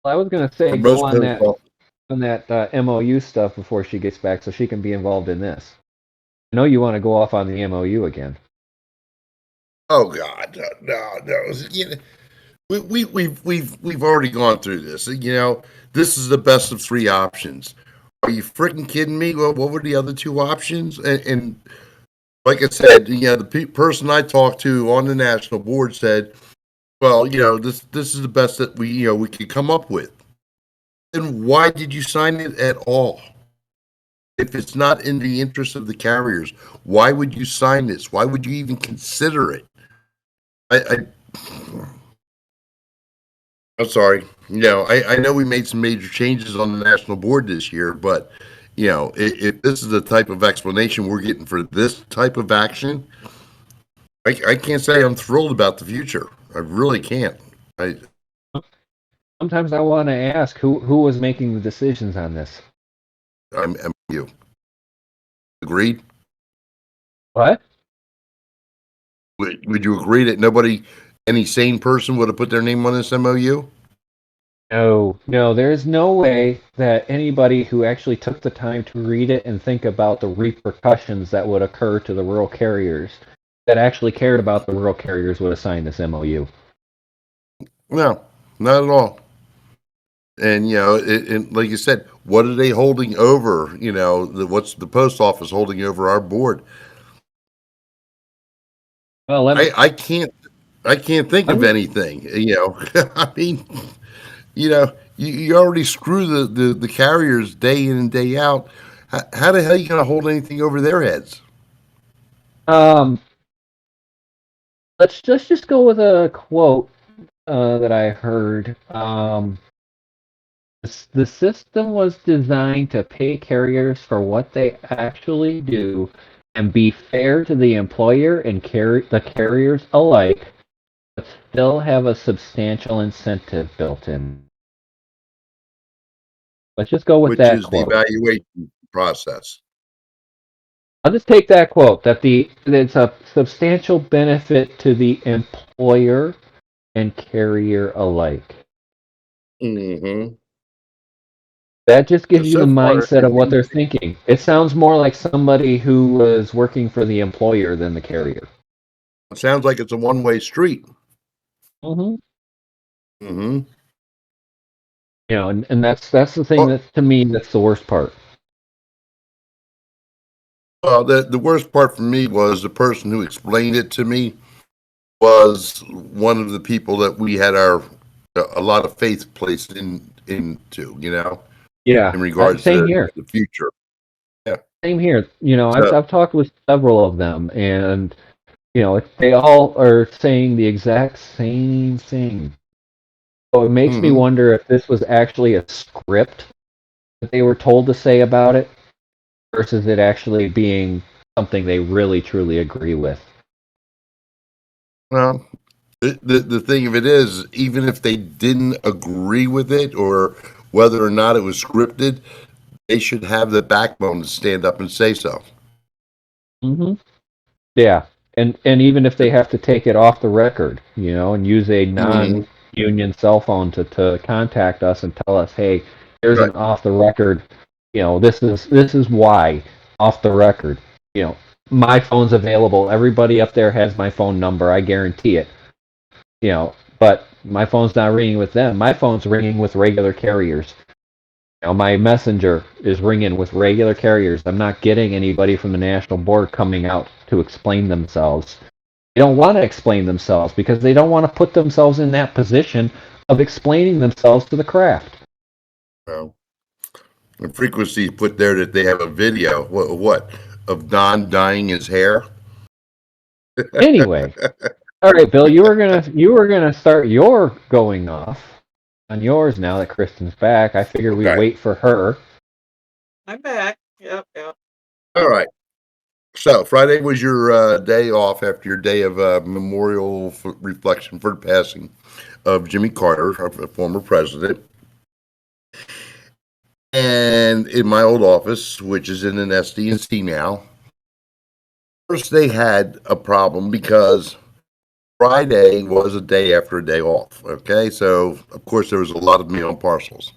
Speaker 1: I was gonna
Speaker 3: for
Speaker 1: say go
Speaker 3: most
Speaker 1: on
Speaker 3: post
Speaker 1: that
Speaker 3: office.
Speaker 1: MOU stuff before she gets back, so she can be involved in this. I know you want to go off on the MOU again.
Speaker 3: Oh God, no. We've already gone through this. This is the best of three options. Are you freaking kidding me? Well, what were the other two options? And like I said, the person I talked to on the national board said, "Well, this is the best that we could come up with." Then why did you sign it at all? If it's not in the interest of the carriers, why would you sign this? Why would you even consider it? I I'm sorry. I know we made some major changes on the national board this year, but if this is the type of explanation we're getting for this type of action, I can't say I'm thrilled about the future. I really can't. I
Speaker 1: Sometimes I want to ask who was making the decisions on this.
Speaker 3: I'm you. Agreed?
Speaker 1: What?
Speaker 3: Would you agree that any sane person would have put their name on this MOU?
Speaker 1: No, there's no way that anybody who actually took the time to read it and think about the repercussions that would occur to the rural carriers that actually cared about the rural carriers would have signed this MOU.
Speaker 3: No, not at all. And like you said, what are they holding over? What's the post office holding over our board?
Speaker 1: Well,
Speaker 3: I can't think
Speaker 1: let
Speaker 3: of
Speaker 1: me
Speaker 3: anything. I mean, you already screw the carriers day in and day out. How the hell are you going to hold anything over their heads?
Speaker 1: um let's just go with a quote that I heard. The system was designed to pay carriers for what they actually do and be fair to the employer and the carriers alike, but still have a substantial incentive built in. Let's just go with
Speaker 3: Which
Speaker 1: that
Speaker 3: is the
Speaker 1: quote.
Speaker 3: evaluation process.
Speaker 1: I'll just take that quote that it's a substantial benefit to the employer and carrier alike.
Speaker 3: Mm-hmm.
Speaker 1: That just gives you the
Speaker 3: So far,
Speaker 1: mindset of what they're thinking. It sounds more like somebody who was working for the employer than the carrier.
Speaker 3: it sounds like it's a one-way street.
Speaker 1: Mm-hmm.
Speaker 3: Mm-hmm.
Speaker 1: And that's the thing
Speaker 3: Well,
Speaker 1: that to me that's the worst part.
Speaker 3: the worst part for me was the person who explained it to me was one of the people that we had a lot of faith placed into,
Speaker 1: Yeah,
Speaker 3: in regards
Speaker 1: same
Speaker 3: to
Speaker 1: here.
Speaker 3: the future. Yeah.
Speaker 1: Same here.
Speaker 3: So,
Speaker 1: I've talked with several of them, and they all are saying the exact same thing. So it makes me
Speaker 3: hmm
Speaker 1: wonder if this was actually a script that they were told to say about it versus it actually being something they really truly agree with.
Speaker 3: well, the thing of it is, even if they didn't agree with it or whether or not it was scripted, they should have the backbone to stand up and say so.
Speaker 1: Hmm. Yeah, and even if they have to take it off the record, and use a
Speaker 3: hmm
Speaker 1: non-union cell phone to contact us and tell us, hey, here's an
Speaker 3: Right.
Speaker 1: off the record, this is why off the record. My phone's available. Everybody up there has my phone number. I guarantee it. But my phone's not ringing with them. My phone's ringing with regular carriers. My messenger is ringing with regular carriers. I'm not getting anybody from the national board coming out to explain themselves. They don't want to explain themselves because they don't want to put themselves in that position of explaining themselves to the craft.
Speaker 3: Well, the frequency put there that they have a video. What of Don dyeing his hair?
Speaker 1: Anyway, all right, Bill, you were gonna start your going off on yours now that Kristen's back. I figured we'd
Speaker 3: Okay.
Speaker 1: wait for her.
Speaker 2: I'm back. Yep, yep.
Speaker 3: All right. So Friday was your day off after your day of memorial reflection for the passing of Jimmy Carter, a former president. And in my old office, which is in an SDNC now, first they had a problem because Friday was a day after a day off. Okay, so of course there was a lot of mail and parcels.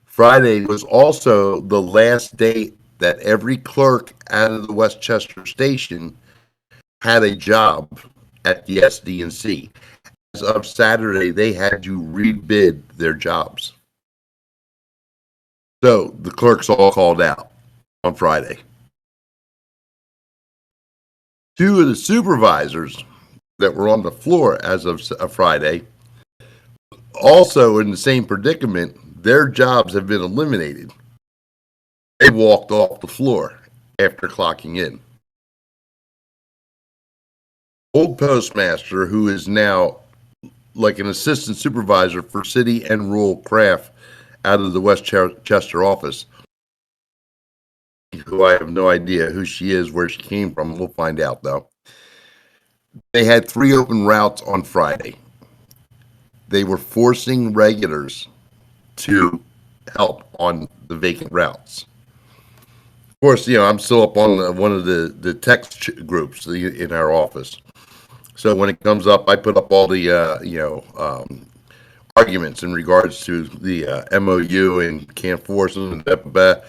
Speaker 3: Friday was also the last day that every clerk out of the Westchester station had a job at the SDNC. As of Saturday, they had to rebid their jobs. So the clerks all called out on Friday. Two of the supervisors that were on the floor as of Friday, also in the same predicament, their jobs have been eliminated. They walked off the floor after clocking in. Old postmaster, who is now like an assistant supervisor for city and rural craft out of the Westchester office, who I have no idea who she is, where she came from. We'll find out, though. They had 3 open routes on Friday. They were forcing regulars to help on the vacant routes. Of course, I'm still up on one of the text groups in our office. So when it comes up, I put up all the arguments in regards to the MOU and can't force them. I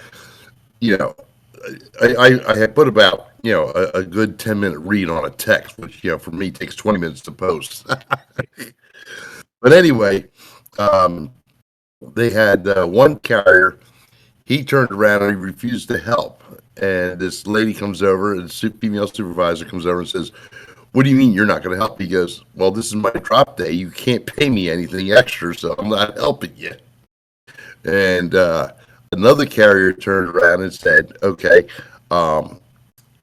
Speaker 3: had put about a good 10-minute read on a text, which for me takes 20 minutes to post. But anyway, they had one carrier. He turned around and he refused to help. And this lady comes over, and the female supervisor comes over and says, "What do you mean you're not going to help?" He goes, "Well, this is my drop day. You can't pay me anything extra, so I'm not helping you." And another carrier turned around and said, "Okay,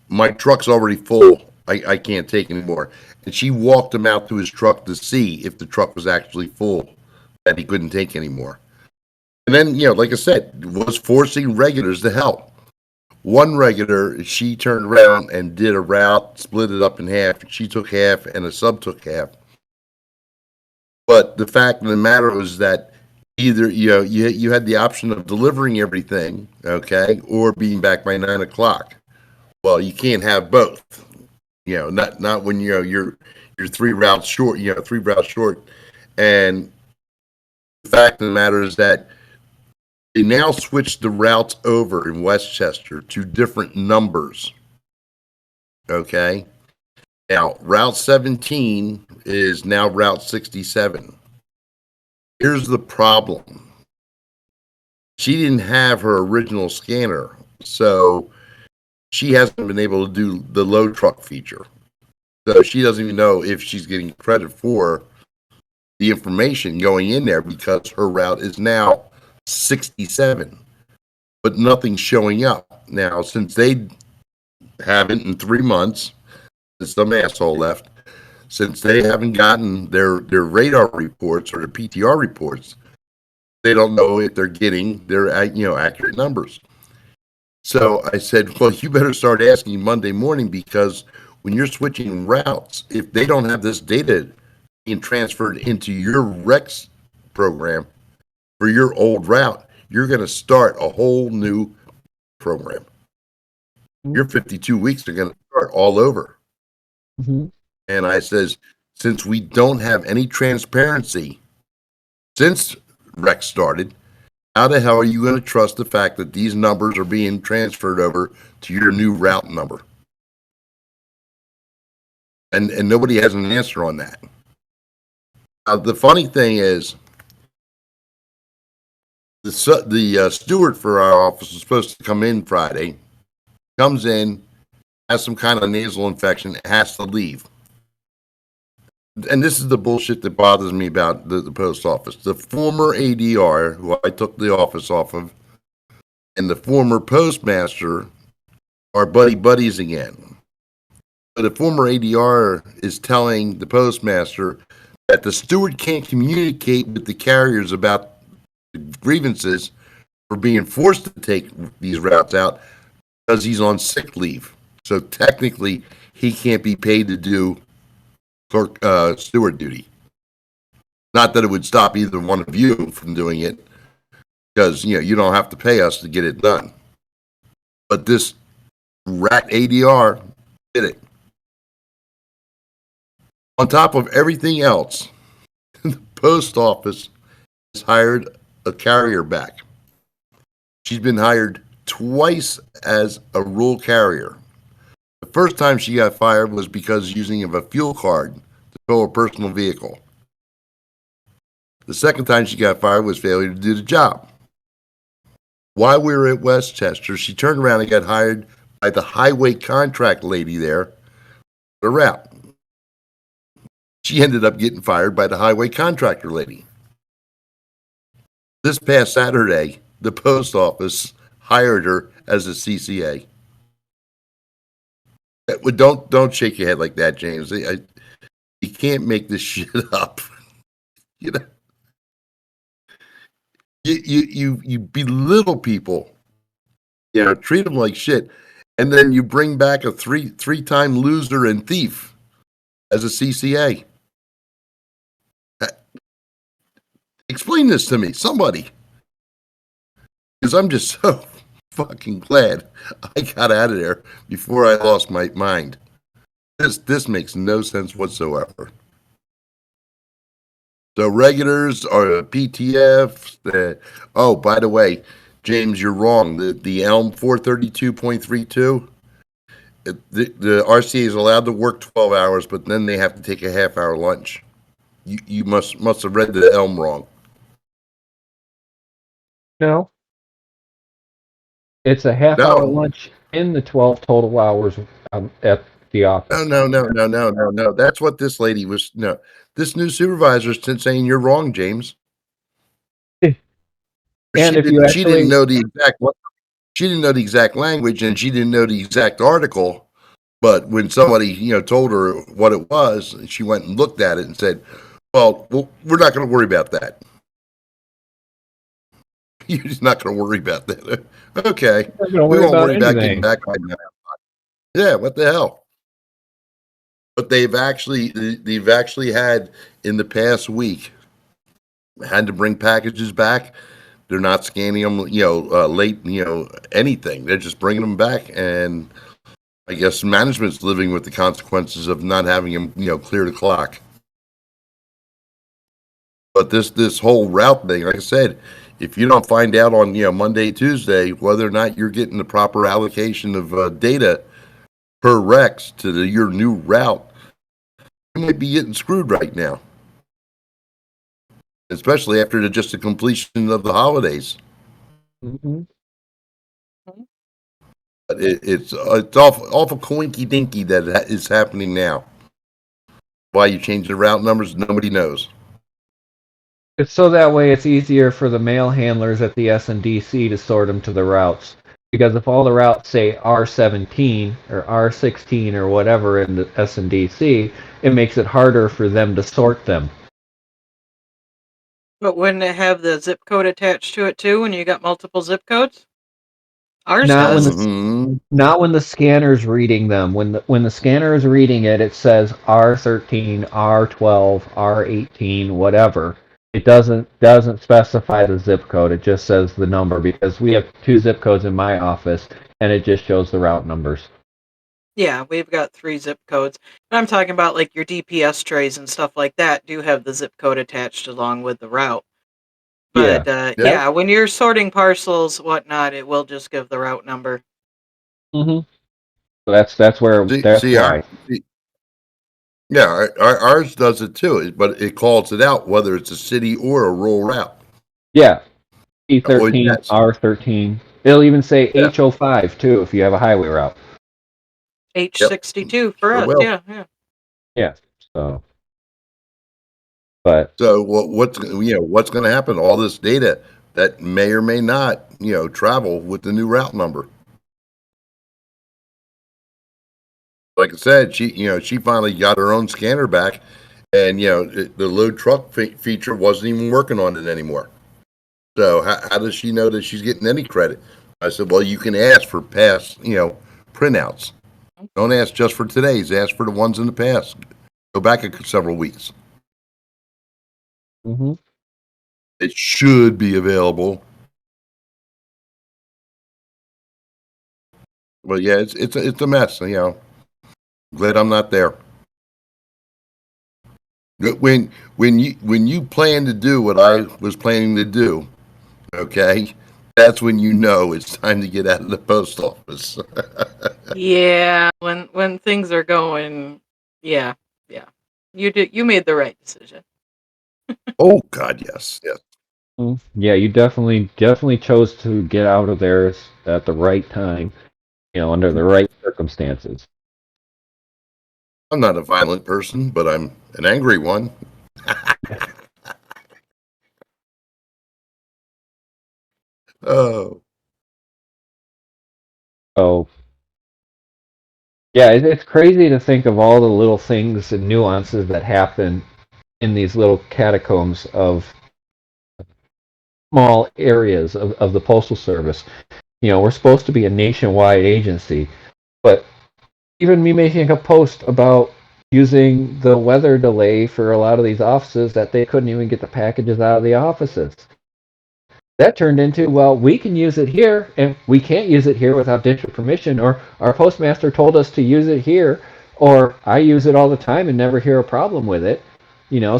Speaker 3: my truck's already full. I can't take anymore." And she walked him out to his truck to see if the truck was actually full, that he couldn't take anymore. And then, like I said, was forcing regulars to help. One regular, she turned around and did a route, split it up in half. She took half and a sub took half. But the fact of the matter was that either you had the option of delivering everything, okay, or being back by 9 o'clock. Well, you can't have both. Not when you're 3 routes short. 3 routes short. And the fact of the matter is that they now switched the routes over in Westchester to different numbers. Okay. Now, Route 17 is now Route 67. Here's the problem. She didn't have her original scanner, so she hasn't been able to do the load truck feature. So she doesn't even know if she's getting credit for the information going in there because her route is now 67, but nothing's showing up. Now, since they haven't in 3 months, since some asshole left, since they haven't gotten their radar reports or their PTR reports, they don't know if they're getting their accurate numbers. So I said, well, you better start asking Monday morning, because when you're switching routes, if they don't have this data being transferred into your Rex program for your old route, you're going to start a whole new program. Your 52 weeks are going to start all over.
Speaker 1: Mm-hmm.
Speaker 3: And I says, since we don't have any transparency since Rex started, how the hell are you going to trust the fact that these numbers are being transferred over to your new route number? And nobody has an answer on that. The funny thing is, the steward for our office was supposed to come in Friday, comes in, has some kind of nasal infection, has to leave. And this is the bullshit that bothers me about the post office. The former ADR, who I took the office off of, and the former postmaster are buddies again. the former ADR is telling the postmaster that the steward can't communicate with the carriers about grievances for being forced to take these routes out because he's on sick leave. So technically, he can't be paid to do steward duty. Not that it would stop either one of you from doing it, because you don't have to pay us to get it done. But this rat ADR did it. On top of everything else, the post office has hired a carrier back. She's been hired twice as a rural carrier. The first time she got fired was because using of a fuel card to tow a personal vehicle. The second time she got fired was failure to do the job. While we were at Westchester, she turned around and got hired by the highway contract lady there, the route. She ended up getting fired by the highway contractor lady. This past Saturday, the post office hired her as a CCA. Don't shake your head like that, James. You can't make this shit up. You know, you belittle people. Treat them like shit, and then you bring back a three-time loser and thief as a CCA. Explain this to me, somebody, because I'm just so fucking glad I got out of there before I lost my mind. This makes no sense whatsoever. So regulars are PTFs. Oh, by the way, James, you're wrong. The Elm 432.32, the RCA is allowed to work 12 hours, but then they have to take a half-hour lunch. You must have read the Elm wrong.
Speaker 1: No. It's a half-hour lunch in the 12 total hours at the office.
Speaker 3: No. That's what this lady was. No, this new supervisor is saying you're wrong, James.
Speaker 1: And
Speaker 3: She didn't know the exact language, and she didn't know the exact article. But when somebody told her what it was, she went and looked at it and said, "Well, we're not going to worry about that." You're just not going to worry about that. Okay. We won't worry about getting back right now. Yeah, what the hell? But they've actually had in the past week had to bring packages back. They're not scanning them, late, anything. They're just bringing them back, and I guess management's living with the consequences of not having them, clear the clock. But this whole route thing, like I said, if you don't find out on Monday, Tuesday whether or not you're getting the proper allocation of data per Rex to your new route, you might be getting screwed right now, especially after the completion of the holidays.
Speaker 1: Mm-hmm.
Speaker 3: But it's awful coinky dinky that is happening now. Why you change the route numbers, nobody knows.
Speaker 1: It's so that way it's easier for the mail handlers at the SNDC to sort them to the routes. Because if all the routes say R17 or R16 or whatever in the SNDC, it makes it harder for them to sort them.
Speaker 2: But wouldn't it have the zip code attached to it too when you got multiple zip codes? Ours
Speaker 1: Not
Speaker 2: does.
Speaker 1: not when the scanner's reading them. When the scanner is reading it, it says R13, R12, R18, whatever. It doesn't specify the zip code. It just says the number, because we have 2 zip codes in my office, and it just shows the route numbers.
Speaker 2: Yeah, we've got 3 zip codes. And I'm talking about like your DPS trays and stuff like that do have the zip code attached along with the route. But yeah, when you're sorting parcels, whatnot, it will just give the route number.
Speaker 1: Mm-hmm. So that's where why.
Speaker 3: Ours does it too, but it calls it out whether it's a city or a rural route.
Speaker 1: Yeah, E13, R13. It'll even say H05 too if you have a highway route.
Speaker 2: H62 for us, yeah.
Speaker 1: Yeah. So, but
Speaker 3: what's going to happen? All this data that may or may not travel with the new route number. Like I said, she finally got her own scanner back, and the load truck feature wasn't even working on it anymore. So how does she know that she's getting any credit? I said, well, you can ask for past printouts. Don't ask just for today's. Ask for the ones in the past. Go back several weeks.
Speaker 1: Mm-hmm.
Speaker 3: It should be available. But yeah, it's a mess. Glad I'm not there. When you plan to do what I was planning to do, okay, that's when you know it's time to get out of the post office.
Speaker 2: Yeah, when things are going, yeah, yeah. You made the right decision.
Speaker 3: Oh God, yes, yes.
Speaker 1: Yeah, you definitely chose to get out of there at the right time, under the right circumstances.
Speaker 3: I'm not a violent person, but I'm an angry one. Oh,
Speaker 1: So, yeah, it's crazy to think of all the little things and nuances that happen in these little catacombs of small areas of the Postal Service. We're supposed to be a nationwide agency, but even me making a post about using the weather delay for a lot of these offices that they couldn't even get the packages out of the offices. That turned into, well, we can use it here, and we can't use it here without district permission, or our postmaster told us to use it here, or I use it all the time and never hear a problem with it.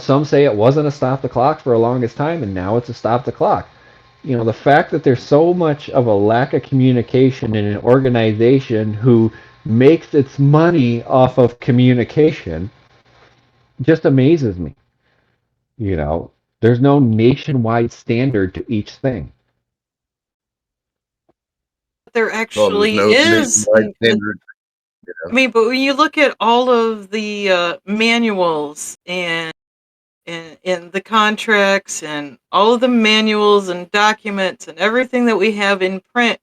Speaker 1: Some say it wasn't a stop the clock for the longest time, and now it's a stop the clock. The fact that there's so much of a lack of communication in an organization who makes its money off of communication just amazes me. There's no nationwide standard to each thing.
Speaker 2: There
Speaker 3: no, there's
Speaker 2: actually
Speaker 3: no
Speaker 2: is.
Speaker 3: nationwide standard.
Speaker 2: I mean, but when you look at all of the manuals and the contracts and all of the manuals and documents and everything that we have in print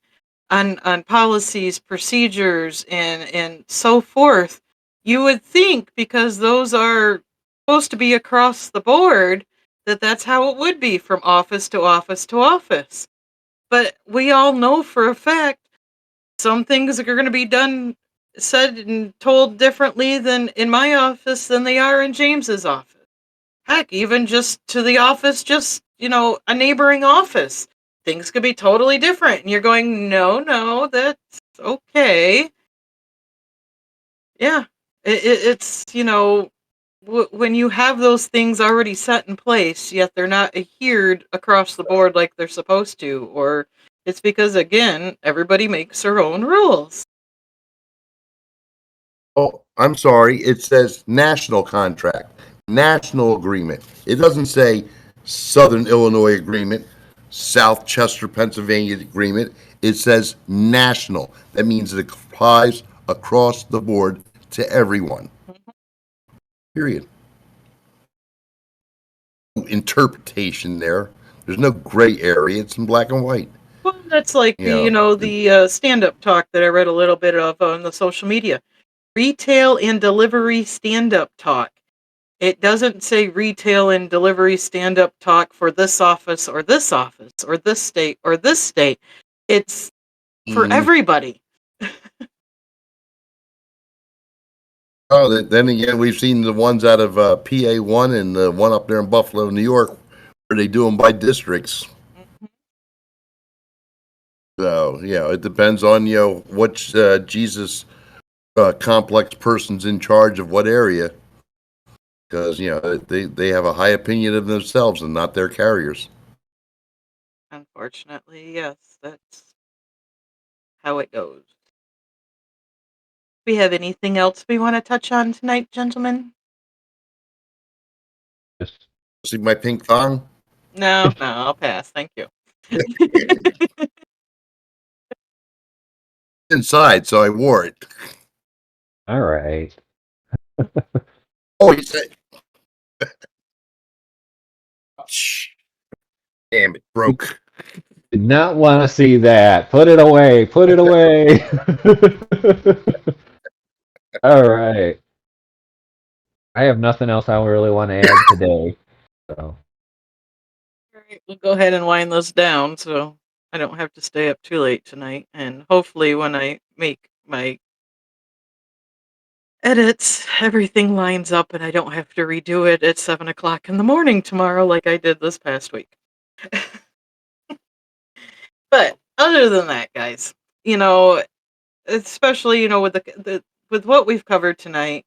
Speaker 2: on policies, procedures, and so forth, you would think because those are supposed to be across the board that that's how it would be from office to office to office. But we all know for a fact some things are going to be done, said, and told differently than in my office than they are in James's office. Heck, even just to the office, just, a neighboring office. Things could be totally different. And you're going, no, that's okay. Yeah. It's, when you have those things already set in place, yet they're not adhered across the board like they're supposed to, or it's because, again, everybody makes their own rules.
Speaker 3: Oh, I'm sorry. It says national contract, national agreement. It doesn't say Southern Illinois agreement, South Chester, Pennsylvania agreement. It says national. That means it applies across the board to everyone. Period. Interpretation there. There's no gray area. It's in black and white.
Speaker 2: Well, that's like the stand-up talk that I read a little bit of on the social media. Retail and delivery stand-up talk. It doesn't say retail and delivery stand-up talk for this office or this office or this state or this state. It's for everybody.
Speaker 3: Oh, then again, we've seen the ones out of PA1 and the one up there in Buffalo, New York, where they do them by districts.
Speaker 2: Mhm.
Speaker 3: So, it depends on, which Jesus complex person's in charge of what area. Because, they have a high opinion of themselves and not their carriers.
Speaker 2: Unfortunately, yes, that's how it goes. We have anything else we want to touch on tonight, gentlemen?
Speaker 1: Just
Speaker 3: See my pink thong?
Speaker 2: No, I'll pass. Thank you.
Speaker 3: Inside, so I wore it.
Speaker 1: all right.
Speaker 3: Oh, he said, shh. Damn, it broke.
Speaker 1: Did not want to see that. Put it away. Put it away. All right. I have nothing else I really want to add today. So
Speaker 2: All right, we'll go ahead and wind this down so I don't have to stay up too late tonight. And hopefully, when I make my edits, everything lines up and I don't have to redo it at 7 o'clock in the morning tomorrow like I did this past week. But other than that, guys, you know, especially with the with what we've covered tonight,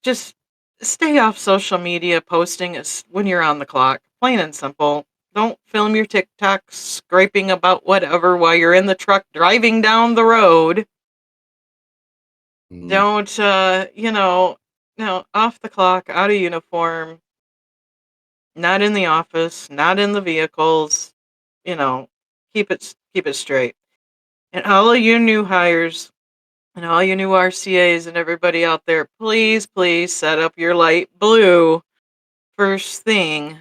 Speaker 2: just stay off social media posting when you're on the clock. Plain and simple. Don't film your TikToks scraping about whatever while you're in the truck driving down the road.
Speaker 3: Mm.
Speaker 2: Don't no, off the clock, out of uniform, not in the office, not in the vehicles. You know, keep it straight. And all of you new hires and all you new RCAs and everybody out there, please, please set up your light blue first thing.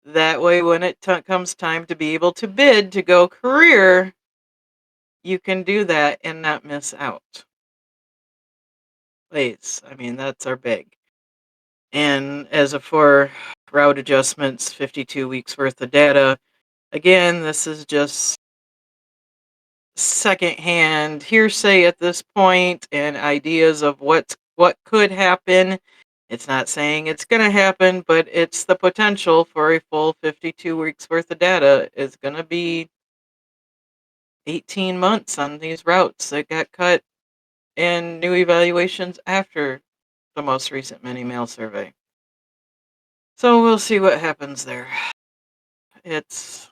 Speaker 2: That way, when it comes time to be able to bid to go career, you can do that and not miss out. Please. I mean, that's our big. And as of for route adjustments, 52 weeks worth of data. Again, this is just secondhand hearsay at this point and ideas of what could happen. It's not saying it's going to happen, but it's the potential for a full 52 weeks worth of data is going to be 18 months on these routes that got cut and new evaluations after the most recent mini mail survey. So we'll see what happens there. It's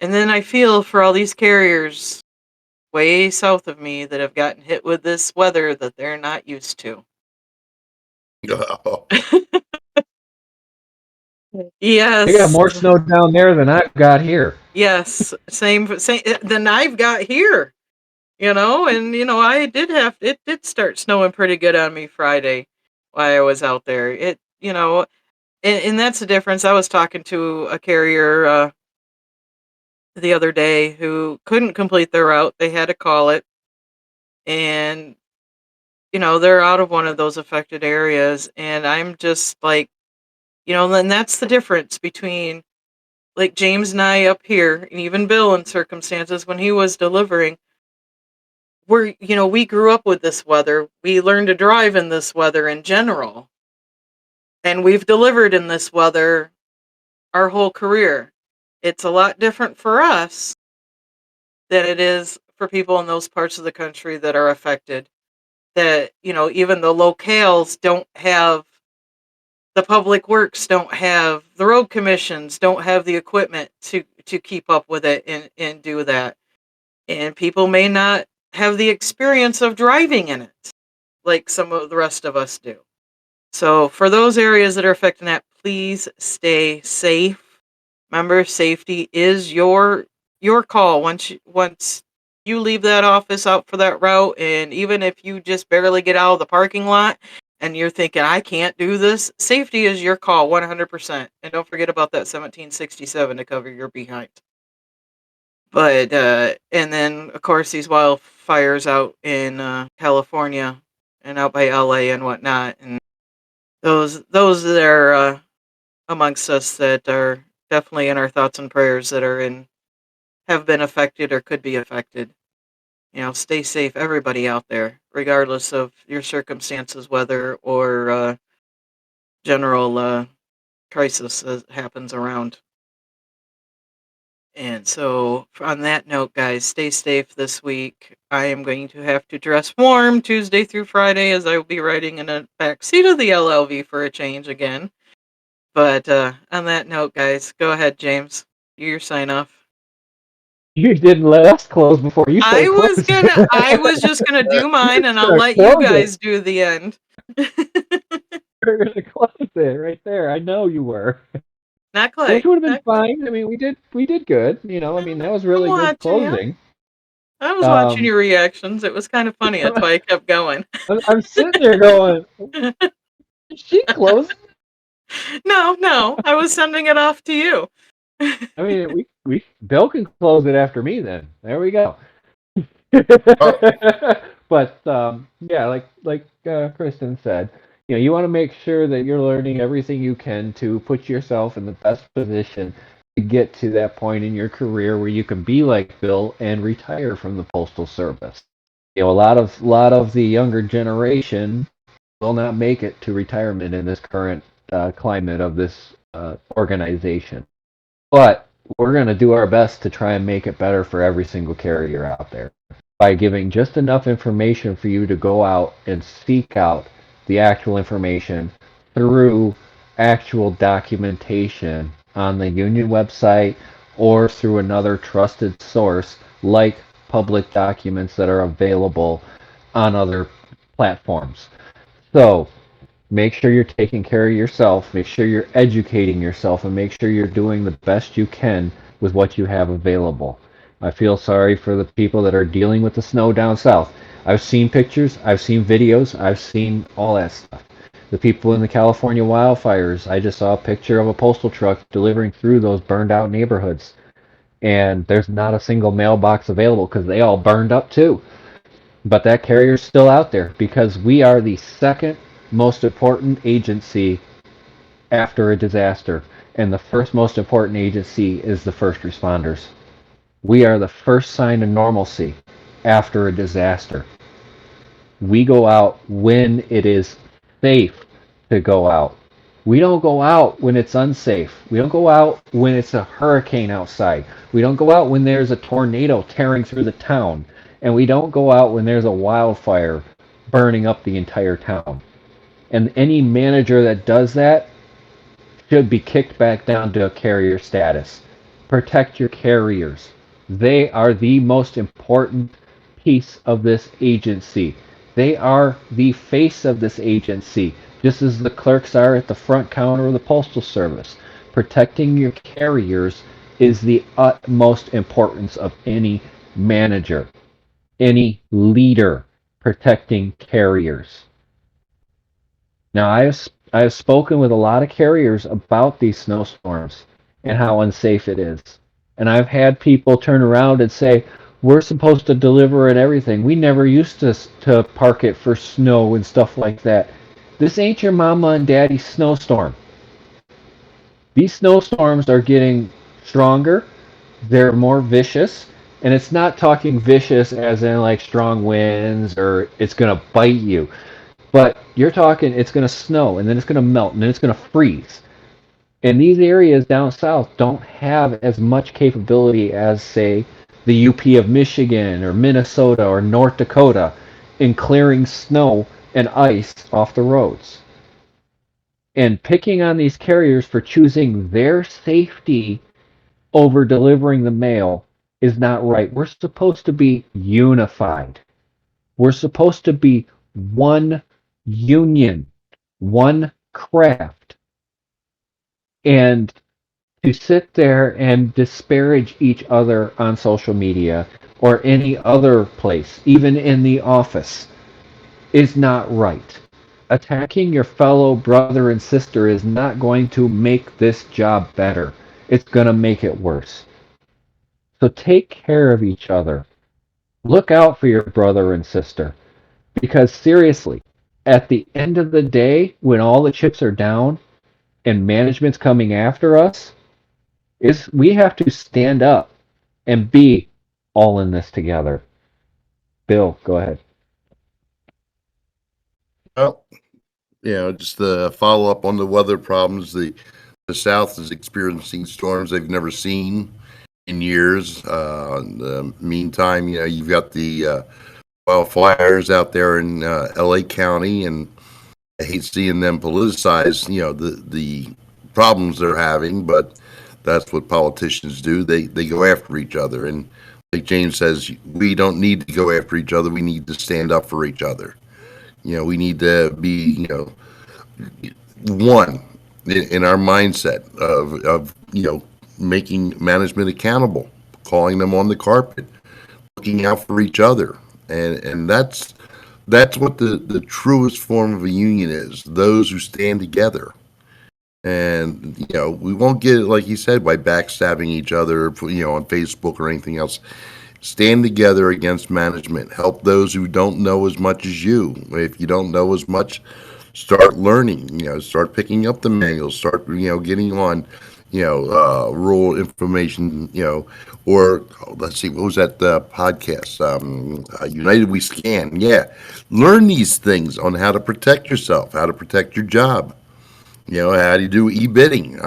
Speaker 2: and then I feel for all these carriers way south of me that have gotten hit with this weather that they're not used to.
Speaker 1: they got
Speaker 2: Yes.
Speaker 1: more snow down there than I've got here.
Speaker 2: Yes. Same than I've got here. And it did start snowing pretty good on me Friday while I was out there. And that's the difference. I was talking to a carrier the other day who couldn't complete their route. They had to call it, and they're out of one of those affected areas. And I'm just like, and that's the difference between like James and I up here, and even Bill in circumstances when he was delivering. We grew up with this weather. We learned to drive in this weather in general, and we've delivered in this weather our whole career. It's a lot different for us than it is for people in those parts of the country that are affected. That, even the locales don't have, the public works don't have, the road commissions don't have the equipment to keep up with it and do that. And people may not have the experience of driving in it like some of the rest of us do. So for those areas that are affecting that, please stay safe. Remember, safety is your call. Once you leave that office out for that route, and even if you just barely get out of the parking lot and you're thinking, I can't do this, safety is your call 100%. And don't forget about that 1767 to cover your behind. But and then of course these wildfires out in California and out by LA and whatnot, and those that are amongst us that are definitely in our thoughts and prayers that are in have been affected or could be affected. Stay safe, everybody out there, regardless of your circumstances, weather or general crisis that happens around. And so, on that note, guys, stay safe this week. I am going to have to dress warm Tuesday through Friday as I will be riding in a back seat of the LLV for a change again. But on that note, guys, go ahead, James. Do your sign off.
Speaker 1: You didn't let us close before you
Speaker 2: I
Speaker 1: started
Speaker 2: was
Speaker 1: closing.
Speaker 2: gonna. I was just gonna do mine, and I'll
Speaker 1: Gonna
Speaker 2: let you
Speaker 1: close
Speaker 2: guys
Speaker 1: it.
Speaker 2: do the end.
Speaker 1: You're gonna close it right there. I know you were.
Speaker 2: Not
Speaker 1: Which
Speaker 2: quite.
Speaker 1: would have been
Speaker 2: Not quite.
Speaker 1: fine. I mean, we did good. I mean, that was
Speaker 2: I'm
Speaker 1: really good
Speaker 2: watching you.
Speaker 1: closing.
Speaker 2: I was watching
Speaker 1: Um,
Speaker 2: your reactions. It was kind of funny. That's why I kept going.
Speaker 1: I'm sitting there going, "Did she close?"
Speaker 2: No. I was sending it off to you.
Speaker 1: I mean, we Bill can close it after me. Then there we go. But yeah, like Kristen said, you want to make sure that you're learning everything you can to put yourself in the best position to get to that point in your career where you can be like Bill and retire from the Postal Service. A lot of the younger generation will not make it to retirement in this current climate of this organization. But we're going to do our best to try and make it better for every single carrier out there by giving just enough information for you to go out and seek out the actual information through actual documentation on the union website or through another trusted source like public documents that are available on other platforms. So make sure you're taking care of yourself, make sure you're educating yourself, and make sure you're doing the best you can with what you have available. I feel sorry for the people that are dealing with the snow down south. I've seen pictures, I've seen videos, I've seen all that stuff. The people in the California wildfires, I just saw a picture of a postal truck delivering through those burned out neighborhoods. And there's not a single mailbox available because they all burned up too. But that carrier's still out there because we are the second most important agency after a disaster. And the first most important agency is the first responders. We are the first sign of normalcy after a disaster. We go out when it is safe to go out. We don't go out when it's unsafe. We don't go out when it's a hurricane outside. We don't go out when there's a tornado tearing through the town. And we don't go out when there's a wildfire burning up the entire town. And any manager that does that should be kicked back down to a carrier status. Protect your carriers. They are the most important piece of this agency. They are the face of this agency, just as the clerks are at the front counter of the Postal Service. Protecting your carriers is the utmost importance of any manager, any leader protecting carriers. Now, I have spoken with a lot of carriers about these snowstorms and how unsafe it is. And I've had people turn around and say, we're supposed to deliver and everything. We never used to park it for snow and stuff like that. This ain't your mama and daddy snowstorm. These snowstorms are getting stronger. They're more vicious. And it's not talking vicious as in like strong winds or it's going to bite you. But you're talking it's going to snow and then it's going to melt and then it's going to freeze. And these areas down south don't have as much capability as, say, the UP of Michigan or Minnesota or North Dakota in clearing snow and ice off the roads. And picking on these carriers for choosing their safety over delivering the mail is not right. We're supposed to be unified. We're supposed to be one union, one craft. And to sit there and disparage each other on social media or any other place, even in the office, is not right. Attacking your fellow brother and sister is not going to make this job better. It's going to make it worse. So take care of each other. Look out for your brother and sister. Because seriously, at the end of the day, when all the chips are down and management's coming after us, is we have to stand up and be all in this together. Bill, go ahead.
Speaker 3: Well, just to follow up on the weather problems, the South is experiencing storms they've never seen in years. In the meantime, you've got the wildfires out there in LA County, and I hate seeing them politicize, the problems they're having, but that's what politicians do. They go after each other. And like James says, we don't need to go after each other. We need to stand up for each other. We need to be, one in our mindset of making management accountable, calling them on the carpet, looking out for each other. And that's what the truest form of a union is, those who stand together. And, we won't get it, like you said, by backstabbing each other, on Facebook or anything else. Stand together against management. Help those who don't know as much as you. If you don't know as much, start learning. Start picking up the manuals. Start getting on rural information. Or let's see, what was that podcast? United We Scan. Yeah, learn these things on how to protect yourself, how to protect your job. How do you do e-bidding?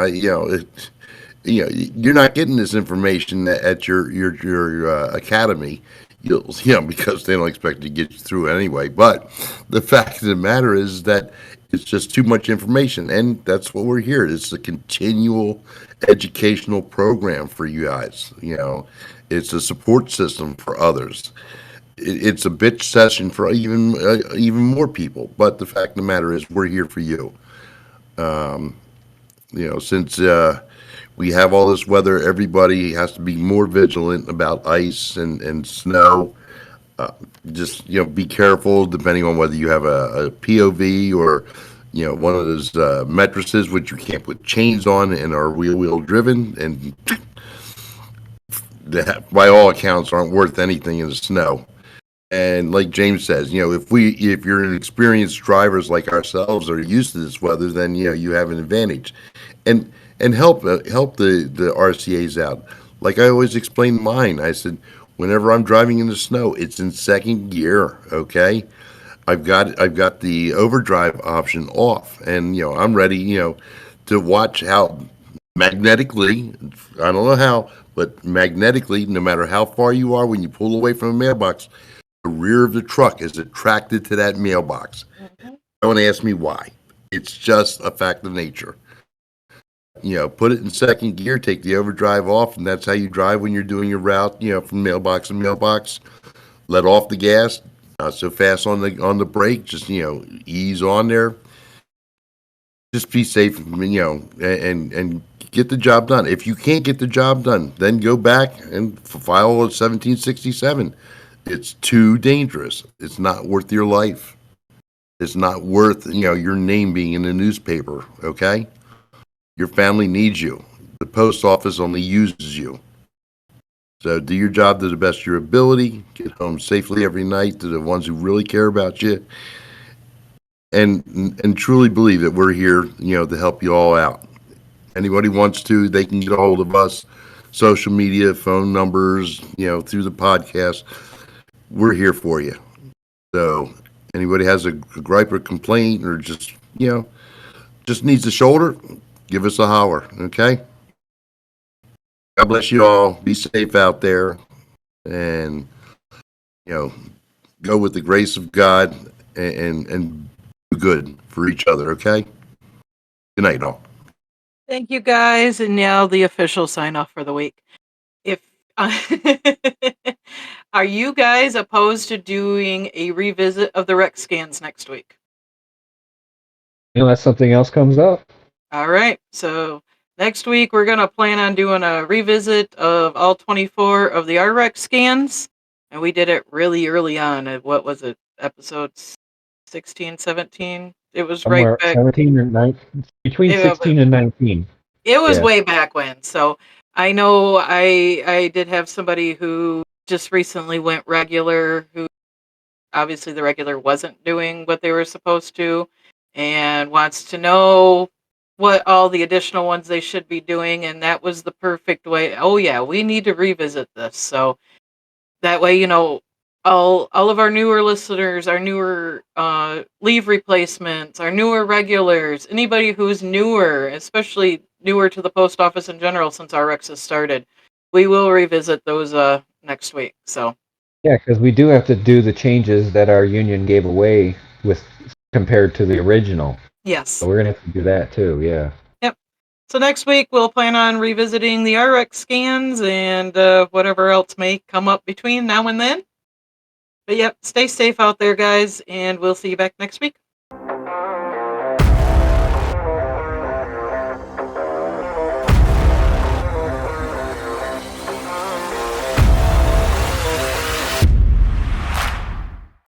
Speaker 3: You're not getting this information at your academy, because they don't expect to get you through anyway. But the fact of the matter is that it's just too much information, and that's what we're here. It's a continual educational program for you guys. It's a support system for others. It's a bitch session for even more people. But the fact of the matter is, we're here for you. Since we have all this weather, everybody has to be more vigilant about ice and snow. Just be careful, depending on whether you have a POV or one of those mattresses which you can't put chains on and are wheel driven, and that by all accounts aren't worth anything in the snow. And like James says, if you're an experienced drivers like ourselves are used to this weather, then you have an advantage, and help the RCA's out. Like I always explain mine, I said, whenever I'm driving in the snow, it's in second gear. Okay, I've got the overdrive option off, and I'm ready to watch how magnetically, I don't know how, but magnetically, no matter how far you are when you pull away from a mailbox, the rear of the truck is attracted to that mailbox. Don't ask me why. It's just a fact of nature. Put it in second gear, take the overdrive off, and that's how you drive when you're doing your route, from mailbox to mailbox. Let off the gas, not so fast on the brake, just ease on there. Just be safe, and get the job done. If you can't get the job done, then go back and file a 1767. It's too dangerous. It's not worth your life. It's not worth, your name being in the newspaper, okay? Your family needs you. The post office only uses you. So do your job to the best of your ability. Get home safely every night to the ones who really care about you. And truly believe that we're here, to help you all out. Anybody wants to, they can get a hold of us. Social media, phone numbers, through the podcast. We're here for you. So anybody has a gripe or complaint or just needs a shoulder, give us a holler, okay? God bless you all. Be safe out there, and go with the grace of God, and do good for each other, okay? Good night, all.
Speaker 2: Thank you, guys. And now the official sign off for the week. If are you guys opposed to doing a revisit of the rec scans next week?
Speaker 1: Unless something else comes up.
Speaker 2: All right. So next week we're gonna plan on doing a revisit of all 24 of the RREC scans, and we did it really early on. At what was it? Episodes 16, 17? It was right
Speaker 1: Somewhere
Speaker 2: back.
Speaker 1: 17 or 19, between
Speaker 2: Yeah,
Speaker 1: 16 and 19.
Speaker 2: It was
Speaker 1: Yeah.
Speaker 2: way back when. So I know I did have somebody who just recently went regular, who obviously the regular wasn't doing what they were supposed to, and wants to know what all the additional ones they should be doing, and that was the perfect way. Oh yeah, we need to revisit this. So that way, all of our newer listeners, our newer leave replacements, our newer regulars, anybody who's newer, especially newer to the post office in general since RX has started, we will revisit those next week. So
Speaker 1: Yeah, because we do have to do the changes that our union gave away with compared to the original.
Speaker 2: yes.
Speaker 1: So we're gonna have to do that too. Yeah.
Speaker 2: Yep. So next week we'll plan on revisiting the RX scans and whatever else may come up between now and then. But yep, stay safe out there, guys, and we'll see you back next week.